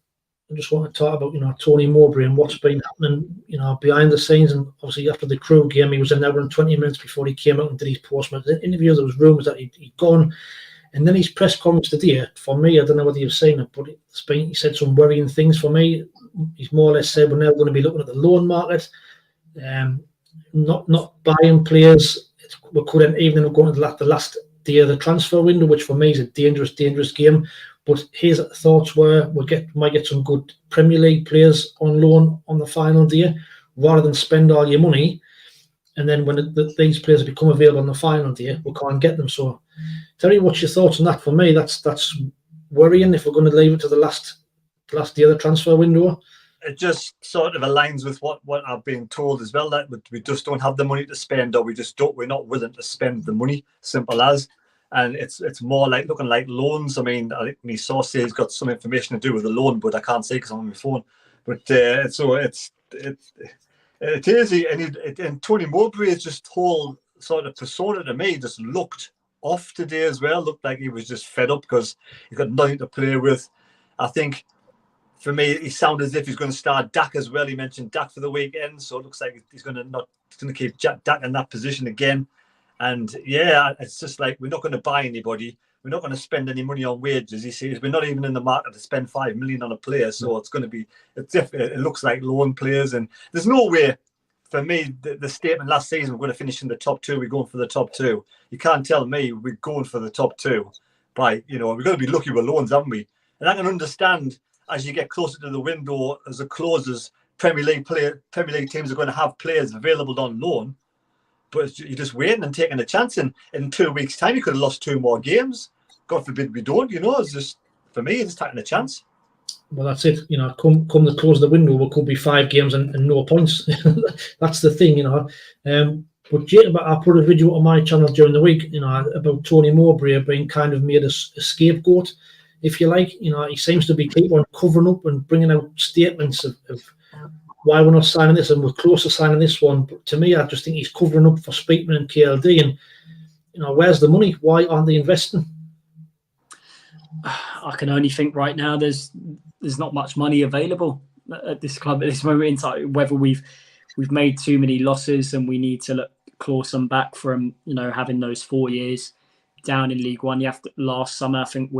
I just want to talk about, Tony Mowbray and what's been happening, behind the scenes. And obviously after the Crew game, he was an hour and 20 minutes before he came out and did his post-match interview. There was rumours that he'd gone. And then his press conference today, for me, I don't know whether you've seen it, but he said some worrying things for me. He's more or less said we're now going to be looking at the loan market, not buying players. We could even go into the last day of the transfer window, which for me is a dangerous game. But his thoughts were we might get some good Premier League players on loan on the final day, rather than spend all your money. And then when these players become available on the final day, we can't get them. So, Terry, what's your thoughts on that? For me, that's worrying if we're going to leave it to the last day of the transfer window.
It just sort of aligns with what I've been told as well, that we just don't have the money to spend, or we're not willing to spend the money. Simple as. And it's more like looking like loans. I mean, I think my source says he's got some information to do with the loan, but I can't say because I'm on my phone. But it is, and Tony Mowbray's just whole sort of persona to me just looked off today as well. Looked like he was just fed up because he's got nothing to play with. I think for me, he sounded as if he's going to start Dak as well. He mentioned Dak for the weekend, so it looks like he's going to keep Dak in that position again. And yeah, it's just like we're not going to buy anybody. We're not going to spend any money on wages. He says we're not even in the market to spend $5 million on a player. So it's going to be, it looks like loan players. And there's no way, for me, the statement last season, we're going to finish in the top 2. We're going for the top 2. You can't tell me we're going for the top 2 by, we're going to be lucky with loans, haven't we? And I can understand as you get closer to the window, as it closes, Premier League teams are going to have players available on loan. But you're just waiting and taking a chance. And in 2 weeks' time, you could have lost 2 more games. God forbid we don't, It's just, for me, it's taking a chance.
Well, that's it. Come the close of the window, we could be 5 games and no points. That's the thing, But Jacob, I put a video on my channel during the week, about Tony Mowbray being kind of made a scapegoat, if you like. He seems to be keep on covering up and bringing out statements of why we're not signing this, and we're close to signing this one. But to me, I just think he's covering up for Speakman and KLD. And where's the money? Why aren't they investing?
I can only think right now there's not much money available at this club at this moment in time. Whether we've made too many losses and we need to claw some back from having those 4 years down in League One. Last summer, I think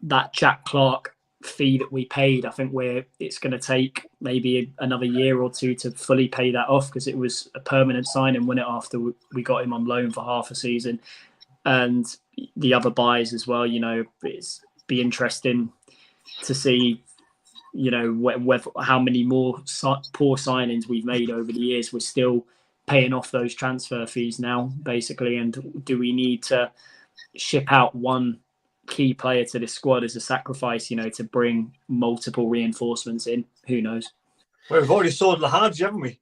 that Jack Clark fee that we paid, I think it's going to take maybe another year or two to fully pay that off, because it was a permanent signing, wasn't it, after we got him on loan for half a season. And the other buys as well, it's be interesting to see, how many more poor signings we've made over the years. We're still paying off those transfer fees now, basically. And do we need to ship out one key player to this squad as a sacrifice, to bring multiple reinforcements in? Who knows?
Well, we've already sold Lahadji, haven't we?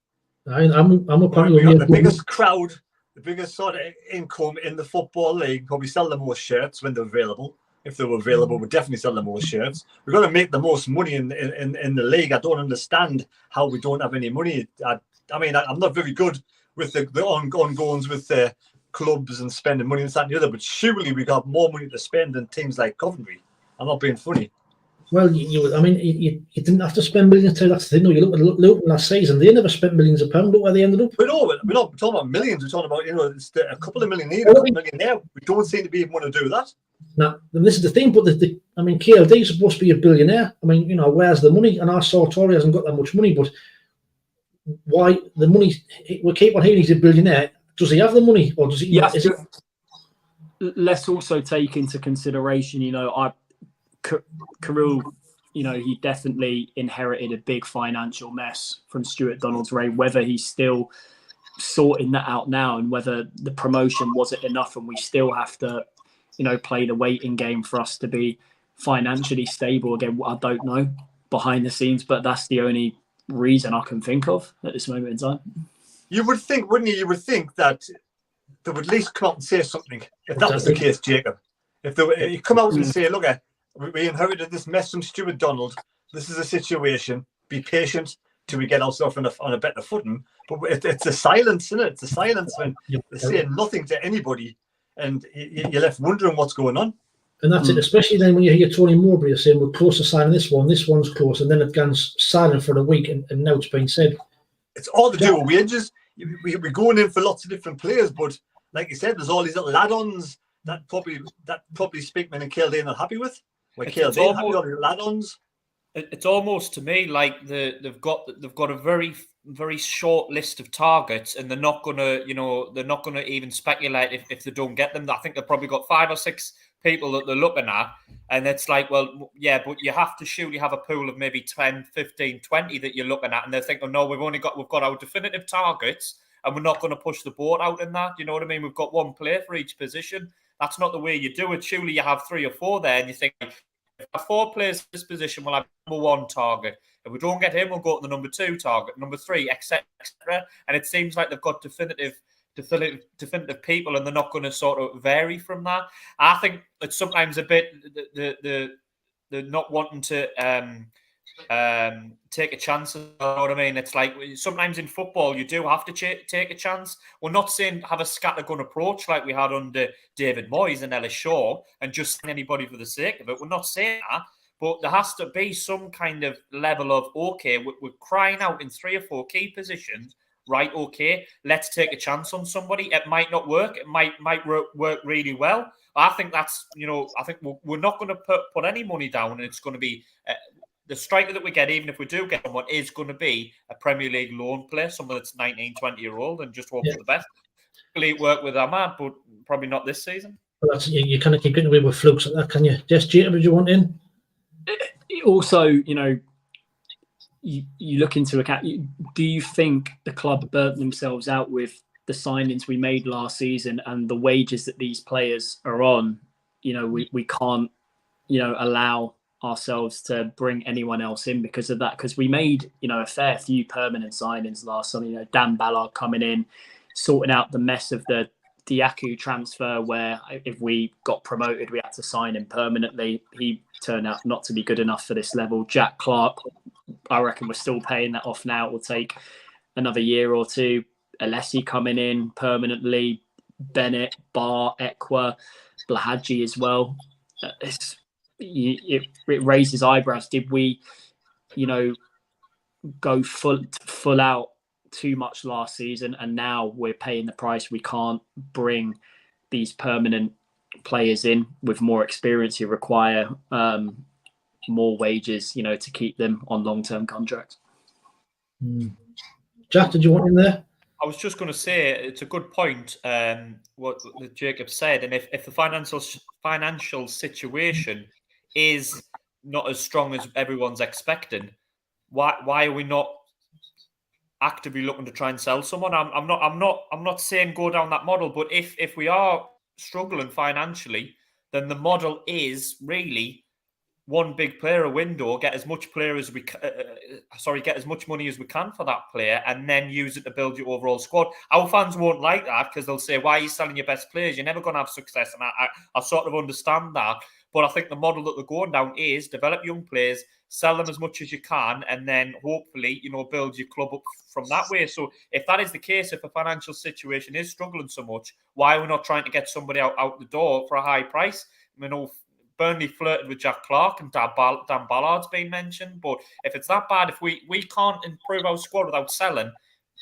I'm
we got the biggest crowd, the biggest sort of income in the Football League. Probably sell the most shirts when they're available. If they were available, we'd definitely sell the most shirts. We've got to make the most money in the league. I don't understand how we don't have any money. I mean, I'm not very good with the ongoings with the clubs and spending money and that and the other, but surely we got more money to spend than teams like Coventry. I'm not being funny.
Well, you didn't have to spend millions. That's the thing. No, you look at Luton last season; they never spent millions of pounds. Look where they ended up.
We're not talking about millions. We're talking about it's a couple of million here, a couple of million there. We don't seem to be able to do that.
Now, this is the thing. But KLD is supposed to be a billionaire. Where's the money? And our Sartori hasn't got that much money. But why the money? We keep on hearing he's a billionaire. Does he have the money, or does he?
Yeah. Let's also take into consideration, Kirill, he definitely inherited a big financial mess from Stuart Donald's reign. Whether he's still sorting that out now, and whether the promotion wasn't enough, and we still have to, play the waiting game for us to be financially stable again, I don't know behind the scenes, but that's the only reason I can think of at this moment in time.
You would think, wouldn't you? You would think that they would at least come out and say something. If that was the case, Jacob. If you come out and say, look, we inherited this mess from Stuart Donald. This is a situation. Be patient till we get ourselves on a better footing. But it's a silence, isn't it? It's a silence when they're saying nothing to anybody, and you're left wondering what's going on.
And that's it, especially then when you hear Tony Mowbray saying we're close to signing this one's close, and then it goes silent for a week, and now it's been said.
It's all to do with wages. We're going in for lots of different players, but like you said, there's all these little add-ons that probably Speakman and KLD are not happy with. KLD are happy with the add-ons.
It's almost to me like they've got a very, very short list of targets, and they're not gonna even speculate if they don't get them. I think they've probably got 5 or 6 people that they're looking at, and it's like, well, yeah, but you have to surely have a pool of maybe 10, 15, 20 that you're looking at, and they're thinking, no, we've got our definitive targets, and we're not going to push the boat out in that. You know what I mean? We've got one player for each position. That's not the way you do it. Surely you have 3 or 4 there, and you think, if I have 4 players in this position, we'll have number 1 target. If we don't get him, we'll go to the number 2 target, number 3, etc. And it seems like they've got definitive people, and they're not going to sort of vary from that. I think it's sometimes a bit the not wanting to take a chance. You know what I mean? It's like sometimes in football you do have to take a chance. We're not saying have a scattergun approach like we had under David Moyes and Ellis Shaw and just sign anybody for the sake of it. We're not saying that. But there has to be some kind of level of, okay, we're crying out in 3 or 4 key positions. Right, okay, let's take a chance on somebody. It might not work. It might work really well. I think that's, I think we're not going to put any money down, and it's going to be the striker that we get, even if we do get someone, is going to be a Premier League loan player, someone that's 19, 20-year-old, and just hope for the best. Hopefully work with Ahmad, but probably not this season.
Well, that's, you kind of keep getting away with flukes like that, can you? Yes, Jacob, did you want in?
Also, you look into account. Do you think the club burnt themselves out with the signings we made last season and the wages that these players are on? We can't, allow ourselves to bring anyone else in because of that. Because we made, a fair few permanent signings last summer. Dan Ballard coming in, sorting out the mess of the Diaku transfer, where if we got promoted, we had to sign him permanently. He turned out not to be good enough for this level. Jack Clark, I reckon we're still paying that off now. It will take another year or two. Alessi coming in permanently, Bennett, Bar, Ekwa, Blahaji as well. It raises eyebrows. Did we, go full out too much last season, and now we're paying the price? We can't bring these permanent players in with more experience. You require more wages, to keep them on long-term contracts.
Jack, did you want in there?
I was just going to say it's a good point, what Jacob said, and if the financial situation is not as strong as everyone's expecting, why are we not actively looking to try and sell someone? I'm not saying go down that model, but if we are struggling financially, then the model is really one big player a window, get as much money as we can for that player, and then use it to build your overall squad. Our fans won't like that because they'll say, "Why are you selling your best players? You're never going to have success." And I sort of understand that, but I think the model that they're going down is develop young players, sell them as much as you can, and then hopefully, build your club up from that way. So if that is the case, if the financial situation is struggling so much, why are we not trying to get somebody out the door for a high price? Burnley flirted with Jack Clark and Dan Ballard's been mentioned, but if it's that bad, if we can't improve our squad without selling,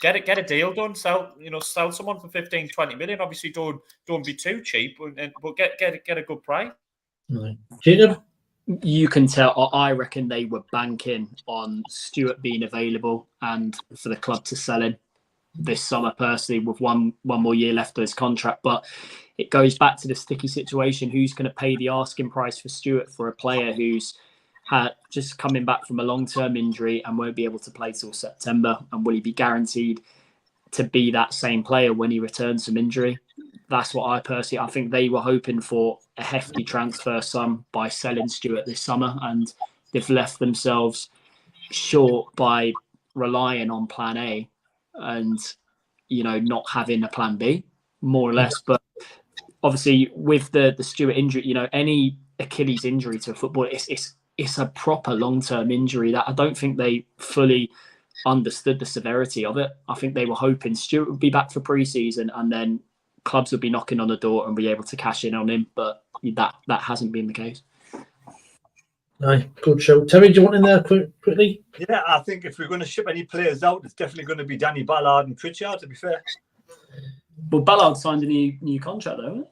get a deal done. Sell someone for 15-20 million. Obviously, don't be too cheap, but get a good price.
Jacob?
You can tell. I reckon they were banking on Stewart being available and for the club to sell him this summer, personally, with one more year left of his contract. But it goes back to the sticky situation. Who's going to pay the asking price for Stewart for a player who's just coming back from a long-term injury and won't be able to play till September? And will he be guaranteed to be that same player when he returns from injury? That's what I think they were hoping for, a hefty transfer sum by selling Stewart this summer, and they've left themselves short by relying on plan A and, not having a plan B, more or less. But obviously with the Stewart injury, any Achilles injury to a footballer, it's a proper long-term injury that I don't think they fully understood the severity of it. I think they were hoping Stewart would be back for pre-season and then clubs would be knocking on the door and be able to cash in on him, but that hasn't been the case.
Aye, good show. Terry, do you want in there quickly?
Yeah, I think if we're going to ship any players out, it's definitely going to be Danny Ballard and Pritchard, to be fair.
Well, Ballard signed a new contract, though, isn't it?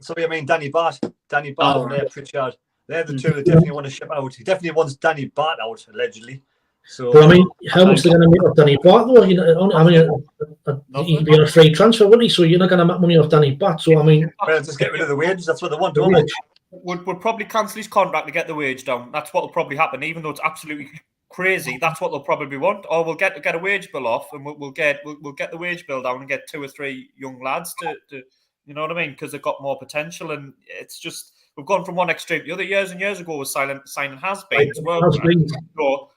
Sorry, I mean Danny Bart. Danny Bart and Pritchard. They're the two that definitely want to ship out. He definitely wants Danny Bart out, allegedly. So,
but how much are they going to make off Danny Bart, though? He'd be on a free transfer, wouldn't he? So you're not going to make money off Danny Bart. So,
well, just get rid of the wages. That's what they want, don't they?
We'll probably cancel his contract to get the wage down. That's what will probably happen, even though it's absolutely crazy. That's what they'll probably want. Or we'll get a wage bill off, and we'll get the wage bill down and get 2 or 3 young lads to you know what I mean? Because they've got more potential, and it's just we've gone from one extreme. The other years and years ago was signing has-beens,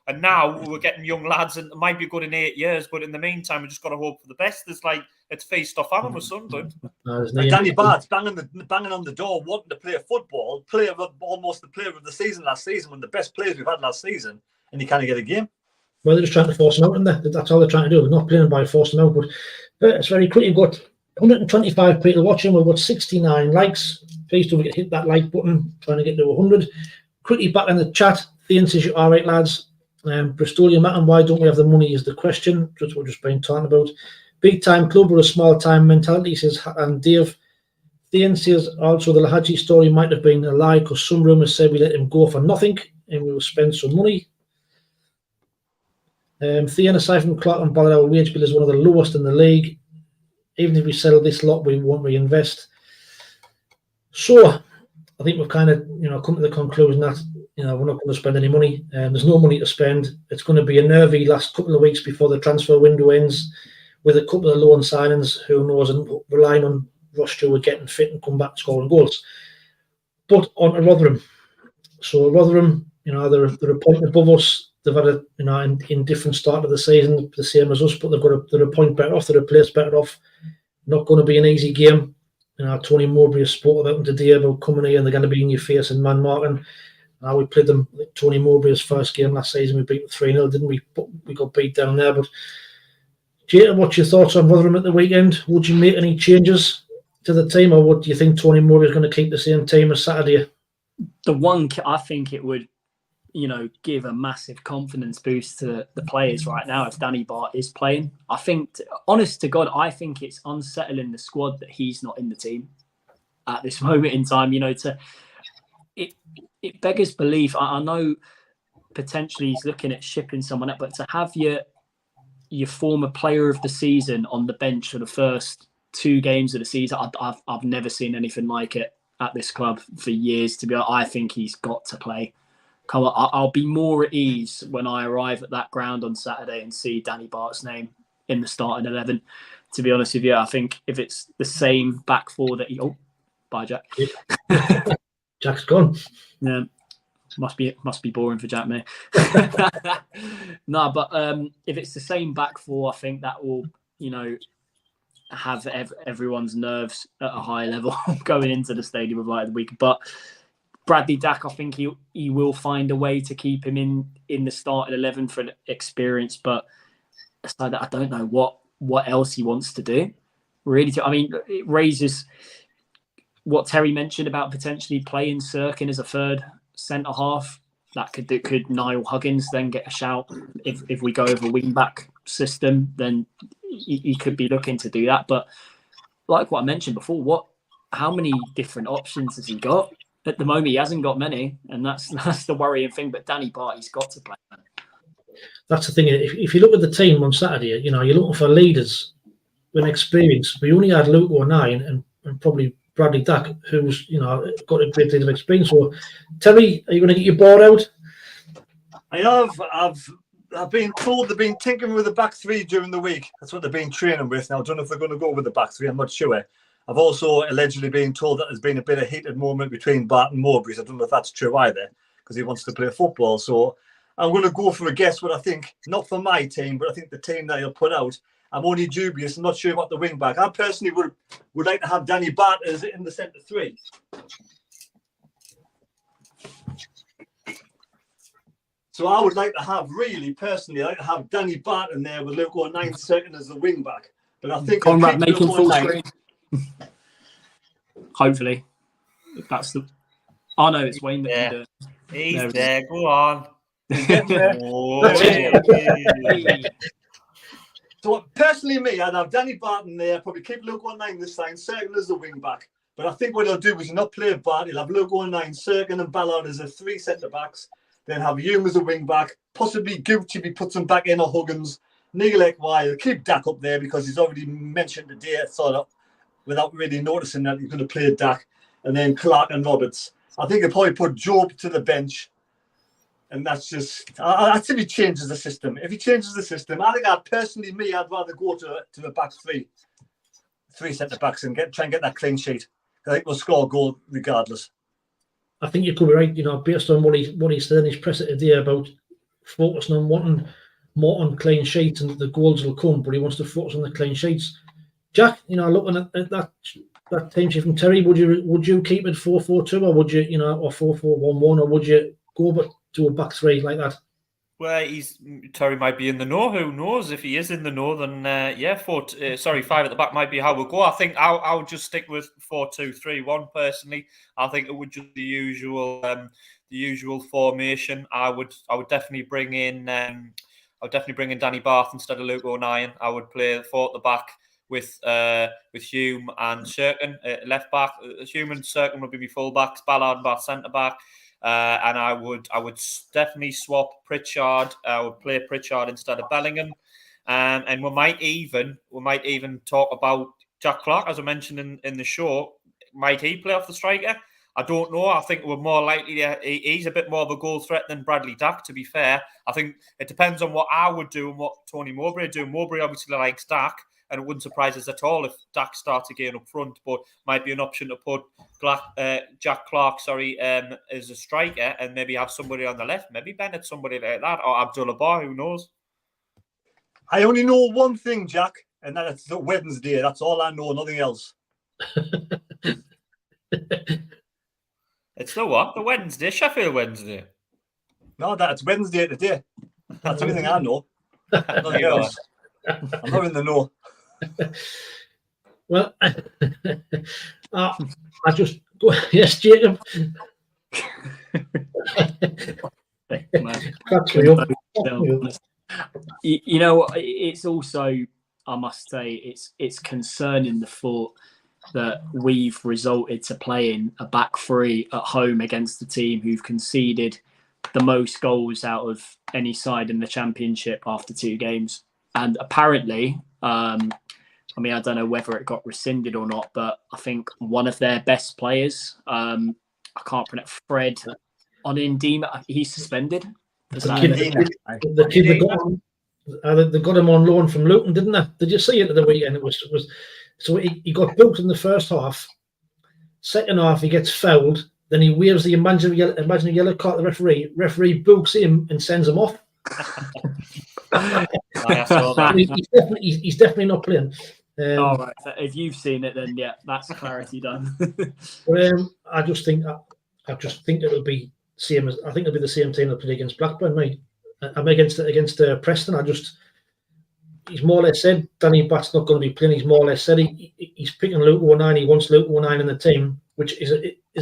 and now we're getting young lads, and it might be good in 8 years, but in the meantime, we just got to hope for the best. It's feast off famine with Sunderland.
Danny Bart's banging on the door, wanting to play football, almost the player of the season last season, one of the best players we've had last season, and he can't get a game.
Well, they're just trying to force him out, and that's all they're trying to do. They're not playing by forcing him out, but it's very quick. You've got 125 people watching. We've got 69 likes. Please don't forget to hit that like button. Trying to get to 100. Quickly back in the chat. Thean says, "You're all right, lads." Bristolian Matt, and why don't we have the money is the question. Just what we've just been talking about. Big time club with a small time mentality, says, and Dave. Thean says also the Lahaji story might have been a lie because some rumours said we let him go for nothing and we will spend some money. Thean, aside from Clark and Ballard, our wage bill is one of the lowest in the league. Even if we sell this lot, we won't reinvest. So I think we've kind of come to the conclusion that we're not going to spend any money. There's no money to spend. It's going to be a nervy last couple of weeks before the transfer window ends, with a couple of loan signings. Who knows? And relying on Ross Stewart getting fit and come back scoring goals. But on to Rotherham. So Rotherham, they're a point above us. They've had a in different start of the season, the same as us, but they're a point better off. They're a place better off. Not going to be an easy game. Tony Mowbray has spoke about them today about coming here and they're going to be in your face and man marking. We played them, Tony Mowbray's first game last season. We beat them 3-0, didn't we? But we got beat down there. But Jay, what's your thoughts on Rotherham at the weekend? Would you make any changes to the team, or what do you think Tony Mowbray is going to keep the same team as Saturday?
The one, I think it would, give a massive confidence boost to the players right now if Danny Bart is playing. I think, honest to God, I think it's unsettling the squad that he's not in the team at this moment in time. It beggars belief. I know potentially he's looking at shipping someone up, but to have your former player of the season on the bench for the first 2 games of the season, I've never seen anything like it at this club for years. To be honest, I think he's got to play. Come on, I'll be more at ease when I arrive at that ground on Saturday and see Danny Bart's name in the starting 11. To be honest with you, I think if it's the same back four that he... Oh, bye, Jack.
Jack's gone.
Yeah, must be boring for Jack, mate. No, but if it's the same back four, I think that will, have everyone's nerves at a high level going into the Stadium of Light of the week. But Bradley Dack, I think he will find a way to keep him in the starting 11 for experience. But aside that, I don't know what else he wants to do. Really, it raises what Terry mentioned about potentially playing Sirkin as a third centre half. That could Niall Huggins then get a shout if we go over wing back system? Then he could be looking to do that. But like what I mentioned before, how many different options has he got? At the moment, he hasn't got many, and that's the worrying thing. But Danny Bart, he's got to play.
That's the thing. If you look at the team on Saturday, you're looking for leaders with experience. We only had Luke O'Nien and probably Bradley Dack, who's got a great deal of experience. So, Terry, are you going to get your board out?
I have. I've been told they've been tinkering with the back three during the week. That's what they've been training with. Now, I don't know if they're going to go with the back three. I'm not sure. I've also allegedly been told that there's been a bit of heated moment between Bart and Mowbray. I don't know if that's true either, because he wants to play football. So I'm going to go for a guess what I think, not for my team, but I think the team that he'll put out. I'm only dubious. I'm not sure about the wing back. I personally would like to have Danny Bart as in the centre three. So I would like to have, Danny Bart in there with Luke O'Nien second as the wing back. But I think
Conrad making full screen. Hopefully, that's the. Oh no, it's Wayne that can do it.
He's there. Go on.
So personally, I'd have Danny Barton there, probably keep Luke O'Nien this time, second as the wing back. But I think what he'll do is not play Bart. He'll have Luke O'Nien, Sirkin and Ballard as the 3 centre backs. Then have Hume as a wing back. Possibly Gucci if he puts him back in, or Huggins. Neil Ekwai, keep Dack up there because he's already mentioned today, sort of, without really noticing that he's going to play Dack. And then Clark and Roberts. I think he'll probably put Job to the bench. And that's just, I'd say he changes the system. If he changes the system, I think I'd rather go to the back three centre backs and try and get that clean sheet. I think we'll score a goal regardless.
I think you could be right, based on what he said in his presser today about focusing on wanting more on clean sheets and the goals will come, but he wants to focus on the clean sheets. Jack, looking at that team sheet from Terry, would you keep it 4-4-2 or would you, or 4-4-1-1, or would you go back to a back three like that?
Well, Terry might be in the know. Who knows? If he is in the know, then 5 at the back might be how we'll go. I think I would just stick with 4-2-3-1 personally. I think it would just be the usual formation. I would definitely bring in Danny Barth instead of Luke O'Nien. I would play 4 at the back with Hume and Sirkin left back. Hume and Sirkin would be my full backs. Ballard and Barth centre back. And I would definitely swap Pritchard. I would play Pritchard instead of Bellingham, and we might even talk about Jack Clark, as I mentioned in the show. Might he play off the striker? I don't know. I think we're more likely he's a bit more of a goal threat than Bradley Dack. To be fair, I think it depends on what I would do and what Tony Mowbray would do. Mowbray obviously likes Dack, and it wouldn't surprise us at all if Dack starts again up front, but might be an option to put Jack Clark, as a striker, and maybe have somebody on the left, maybe Bennett, somebody like that, or Abdullah Bar, who knows?
I only know one thing, Jack, and that's the Wednesday. That's all I know, nothing else.
It's the what? The Wednesday, Sheffield Wednesday.
No, that's Wednesday today. That's everything I know. Nothing else. I'm not in the know.
Well, I just yes, Jacob.
You know, it's also, I must say, it's concerning the thought that we've resorted to playing a back three at home against the team who've conceded the most goals out of any side in the Championship after 2 games. And apparently, I mean, I don't know whether it got rescinded or not, but I think one of their best players, I can't pronounce, Fred Onindima, he's suspended.
The kid they got him on loan from Luton, didn't they? Did you see it at the weekend? It was so he got booked in the first half. Second half, he gets fouled. Then he waves the imaginary yellow card to the referee. Referee books him and sends him off. He's definitely not playing.
All right. If you've seen it, then yeah, that's clarity done.
But I just think it'll be same as I think it'll be the same team that played against Blackburn, mate. I'm against Preston. He's more or less said Danny Batt's not going to be playing. He's more or less said he's picking Luke 09. He wants Luke 09 in the team, which is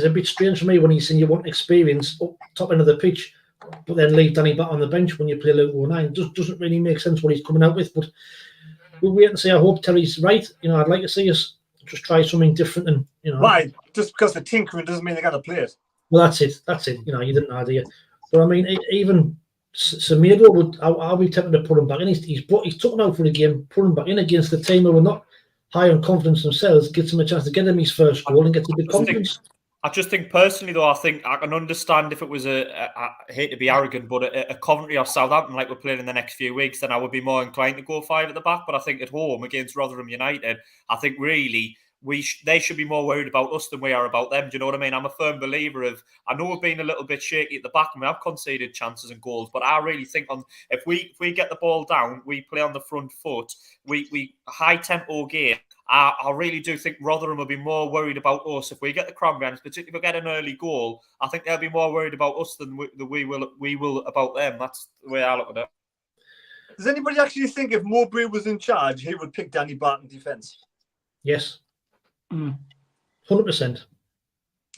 a bit strange for me when he's saying you want experience up top end of the pitch, but then leave Danny Batt on the bench when you play Luke 09. Just doesn't really make sense what he's coming out with. But we'll wait and see. I hope Terry's right. You know, I'd like to see us just try something different. And you know,
why? Just because they're tinkering doesn't mean they got to play it.
Well, that's it. You know, you didn't know, do you? But I mean, even Semedo I'll be tempted to put him back in. He's took him out for the game, put him back in against the team who were not high on confidence themselves, gets him a chance to get him his first goal and gets a bit confidence.
I just think personally, though, I think I can understand if it was I hate to be arrogant, but a Coventry or Southampton like we're playing in the next few weeks, then I would be more inclined to go 5 at the back. But I think at home against Rotherham United, I think really they should be more worried about us than we are about them. Do you know what I mean? I'm a firm believer of. I know we've been a little bit shaky at the back and we have conceded chances and goals, but I really think if we get the ball down, we play on the front foot. We high tempo game. I really do think Rotherham will be more worried about us if we get the Cranberries, particularly if we get an early goal. I think they'll be more worried about us than we will about them. That's the way I look at it.
Does anybody actually think if Mowbray was in charge, he would pick Danny Batt in defence?
Yes. 100%.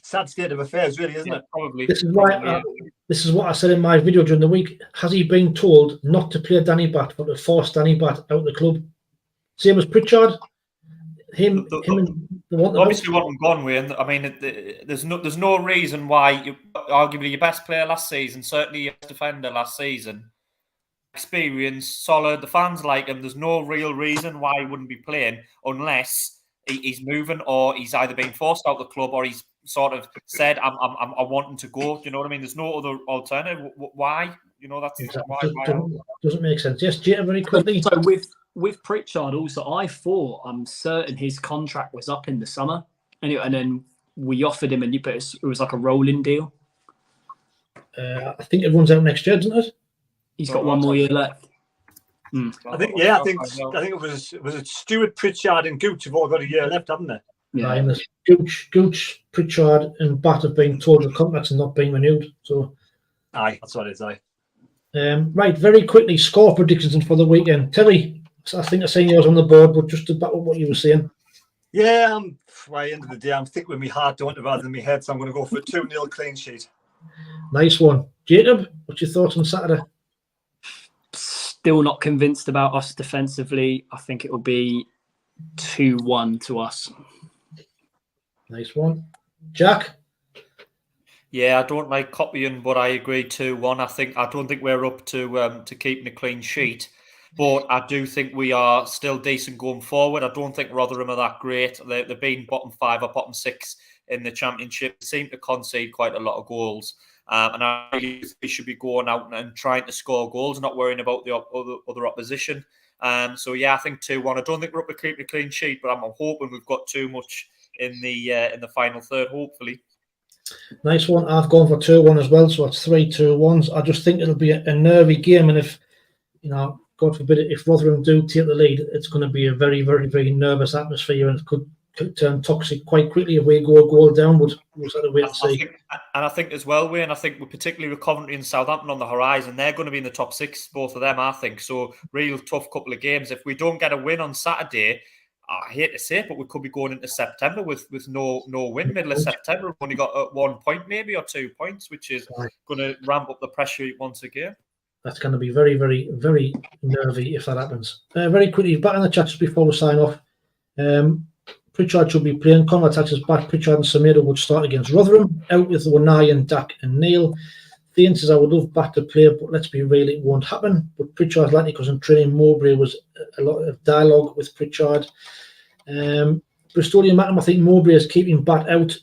Sad state of affairs, really, isn't it?
Probably.
This is what I said in my video during the week. Has he been told not to play Danny Batt, but to force Danny Batt out of the club? Same as Pritchard.
Obviously want him gone, Wayne. I mean, there's no reason why arguably your best player last season, certainly your best defender last season, experienced, solid. The fans like him. There's no real reason why he wouldn't be playing unless he's moving, or he's either being forced out of the club, or he's sort of said, "I want him to go." Do you know what I mean? There's no other alternative. Why? You know, that's
exactly. Why doesn't make sense. Yes, Jita, very quickly.
So with Pritchard, also, I'm certain his contract was up in the summer, and then we offered him but it was like a rolling deal.
I think it runs out next year, doesn't it?
He's got 1 more year left.
I think it was Stuart, Pritchard, and Gooch have all got a year left, haven't they?
Yeah, and Gooch, Pritchard, and Batt have been told the contracts are not being renewed. So,
aye, that's what it is. Aye.
Right, very quickly, score predictions for the weekend. Terry, I think I've seen yours on the board, but just to back up what you were saying.
Yeah, by the end of the day, I'm thick with my heart, don't I, rather than my head, so I'm going to go for a 2-0 clean sheet.
Nice one. Jacob, what's your thoughts on Saturday?
Still not convinced about us defensively. I think it will be 2-1 to us.
Nice one. Jack?
Yeah, I don't like copying, but I agree 2-1. I don't think we're up to keeping a clean sheet, but I do think we are still decent going forward. I don't think Rotherham are that great. They've been bottom 5 or bottom 6 in the Championship. They seem to concede quite a lot of goals. And I really think we should be going out and trying to score goals, not worrying about the other opposition. So yeah, I think 2-1. I don't think we're up to keeping a clean sheet, but I'm hoping we've got too much in the final third, hopefully.
Nice one. I've gone for 2-1 as well, so it's 3-2-1s. I just think it'll be a nervy game, and if, you know, God forbid, if Rotherham do take the lead, it's going to be a very, very, very nervous atmosphere, and it could turn toxic quite quickly if we go a goal down, but we'll sort of wait and see.
I think as well, Wayne, I think we're particularly with Coventry and Southampton on the horizon. They're going to be in the top 6, both of them, I think. So real tough couple of games. If we don't get a win on Saturday, I hate to say it, but we could be going into September with no win. Middle of September, we've only got 1 point maybe or 2 points, which is going to ramp up the pressure once again.
That's going to be very, very, very nervy if that happens. Very quickly, back in the chat just before we sign off. Pritchard should be playing. Conrad Thatcher's back. Pritchard and Semedo would start against Rotherham. Out with Wanai and Dak and Neil. Thean says, I would love back to play, but let's be real, it won't happen. But Pritchard's likely because in training, Mowbray was a lot of dialogue with Pritchard. Bristolian Macam, I think Mowbray is keeping Bat out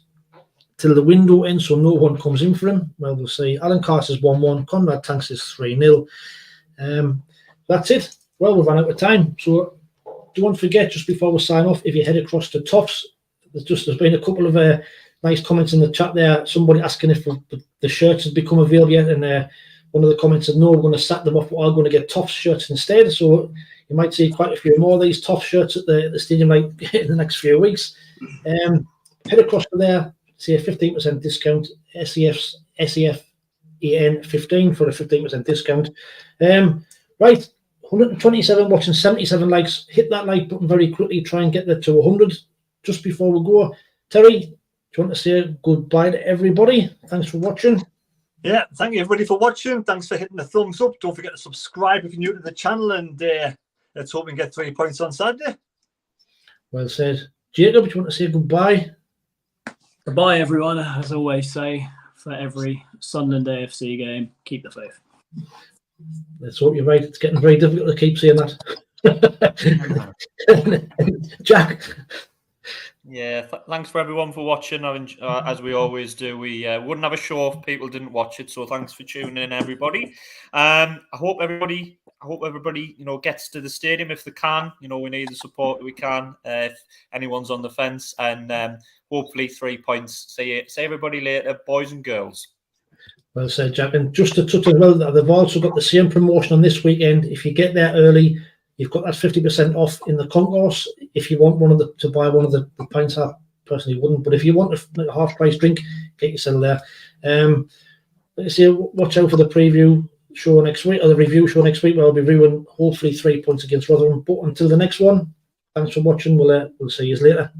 till the window ends, so no one comes in for him. Well, we'll see. Alan Carr is 1-1. Conrad Tanks is 3-0. That's it. Well, we've run out of time. So don't forget, just before we sign off, if you head across to Toffs, there's been a couple of nice comments in the chat there. Somebody asking if the shirts has become available yet, and one of the comments said, no, we're going to sack them off, but I'm going to get Toffs shirts instead. So you might see quite a few more of these Toffs shirts at the stadium in the next few weeks. Head across to there, see a 15% discount, SAF EN 15 for a 15% discount. Right. 127 watching, 77 likes. Hit that like button very quickly. Try and get that to 100 just before we go. Terry, do you want to say goodbye to everybody? Thanks for watching.
Yeah, thank you everybody for watching. Thanks for hitting the thumbs up. Don't forget to subscribe if you're new to the channel, and let's hope we can get 3 points on Saturday. Well
said. Jacob, do you want to say goodbye?
Goodbye, everyone. As I always say, for every Sunderland AFC game, keep the faith.
Let's hope you're right. It's getting very difficult to keep saying that. Jack.
Yeah, thanks for everyone for watching. As we always do, we wouldn't have a show if people didn't watch it. So thanks for tuning in, everybody. I hope everybody, gets to the stadium if they can. We need the support we can. If anyone's on the fence, and hopefully 3 points. See everybody later, boys and girls.
Well said, Jack. And just to touch as well, they've also got the same promotion on this weekend. If you get there early, you've got that 50% off in the concourse. If you want to buy one of the pints, I personally wouldn't. But if you want a half-price drink, get yourself there. Like I say, watch out for the preview show next week, or the review show next week, where I'll be reviewing hopefully 3 points against Rotherham. But until the next one, thanks for watching. We'll see you later.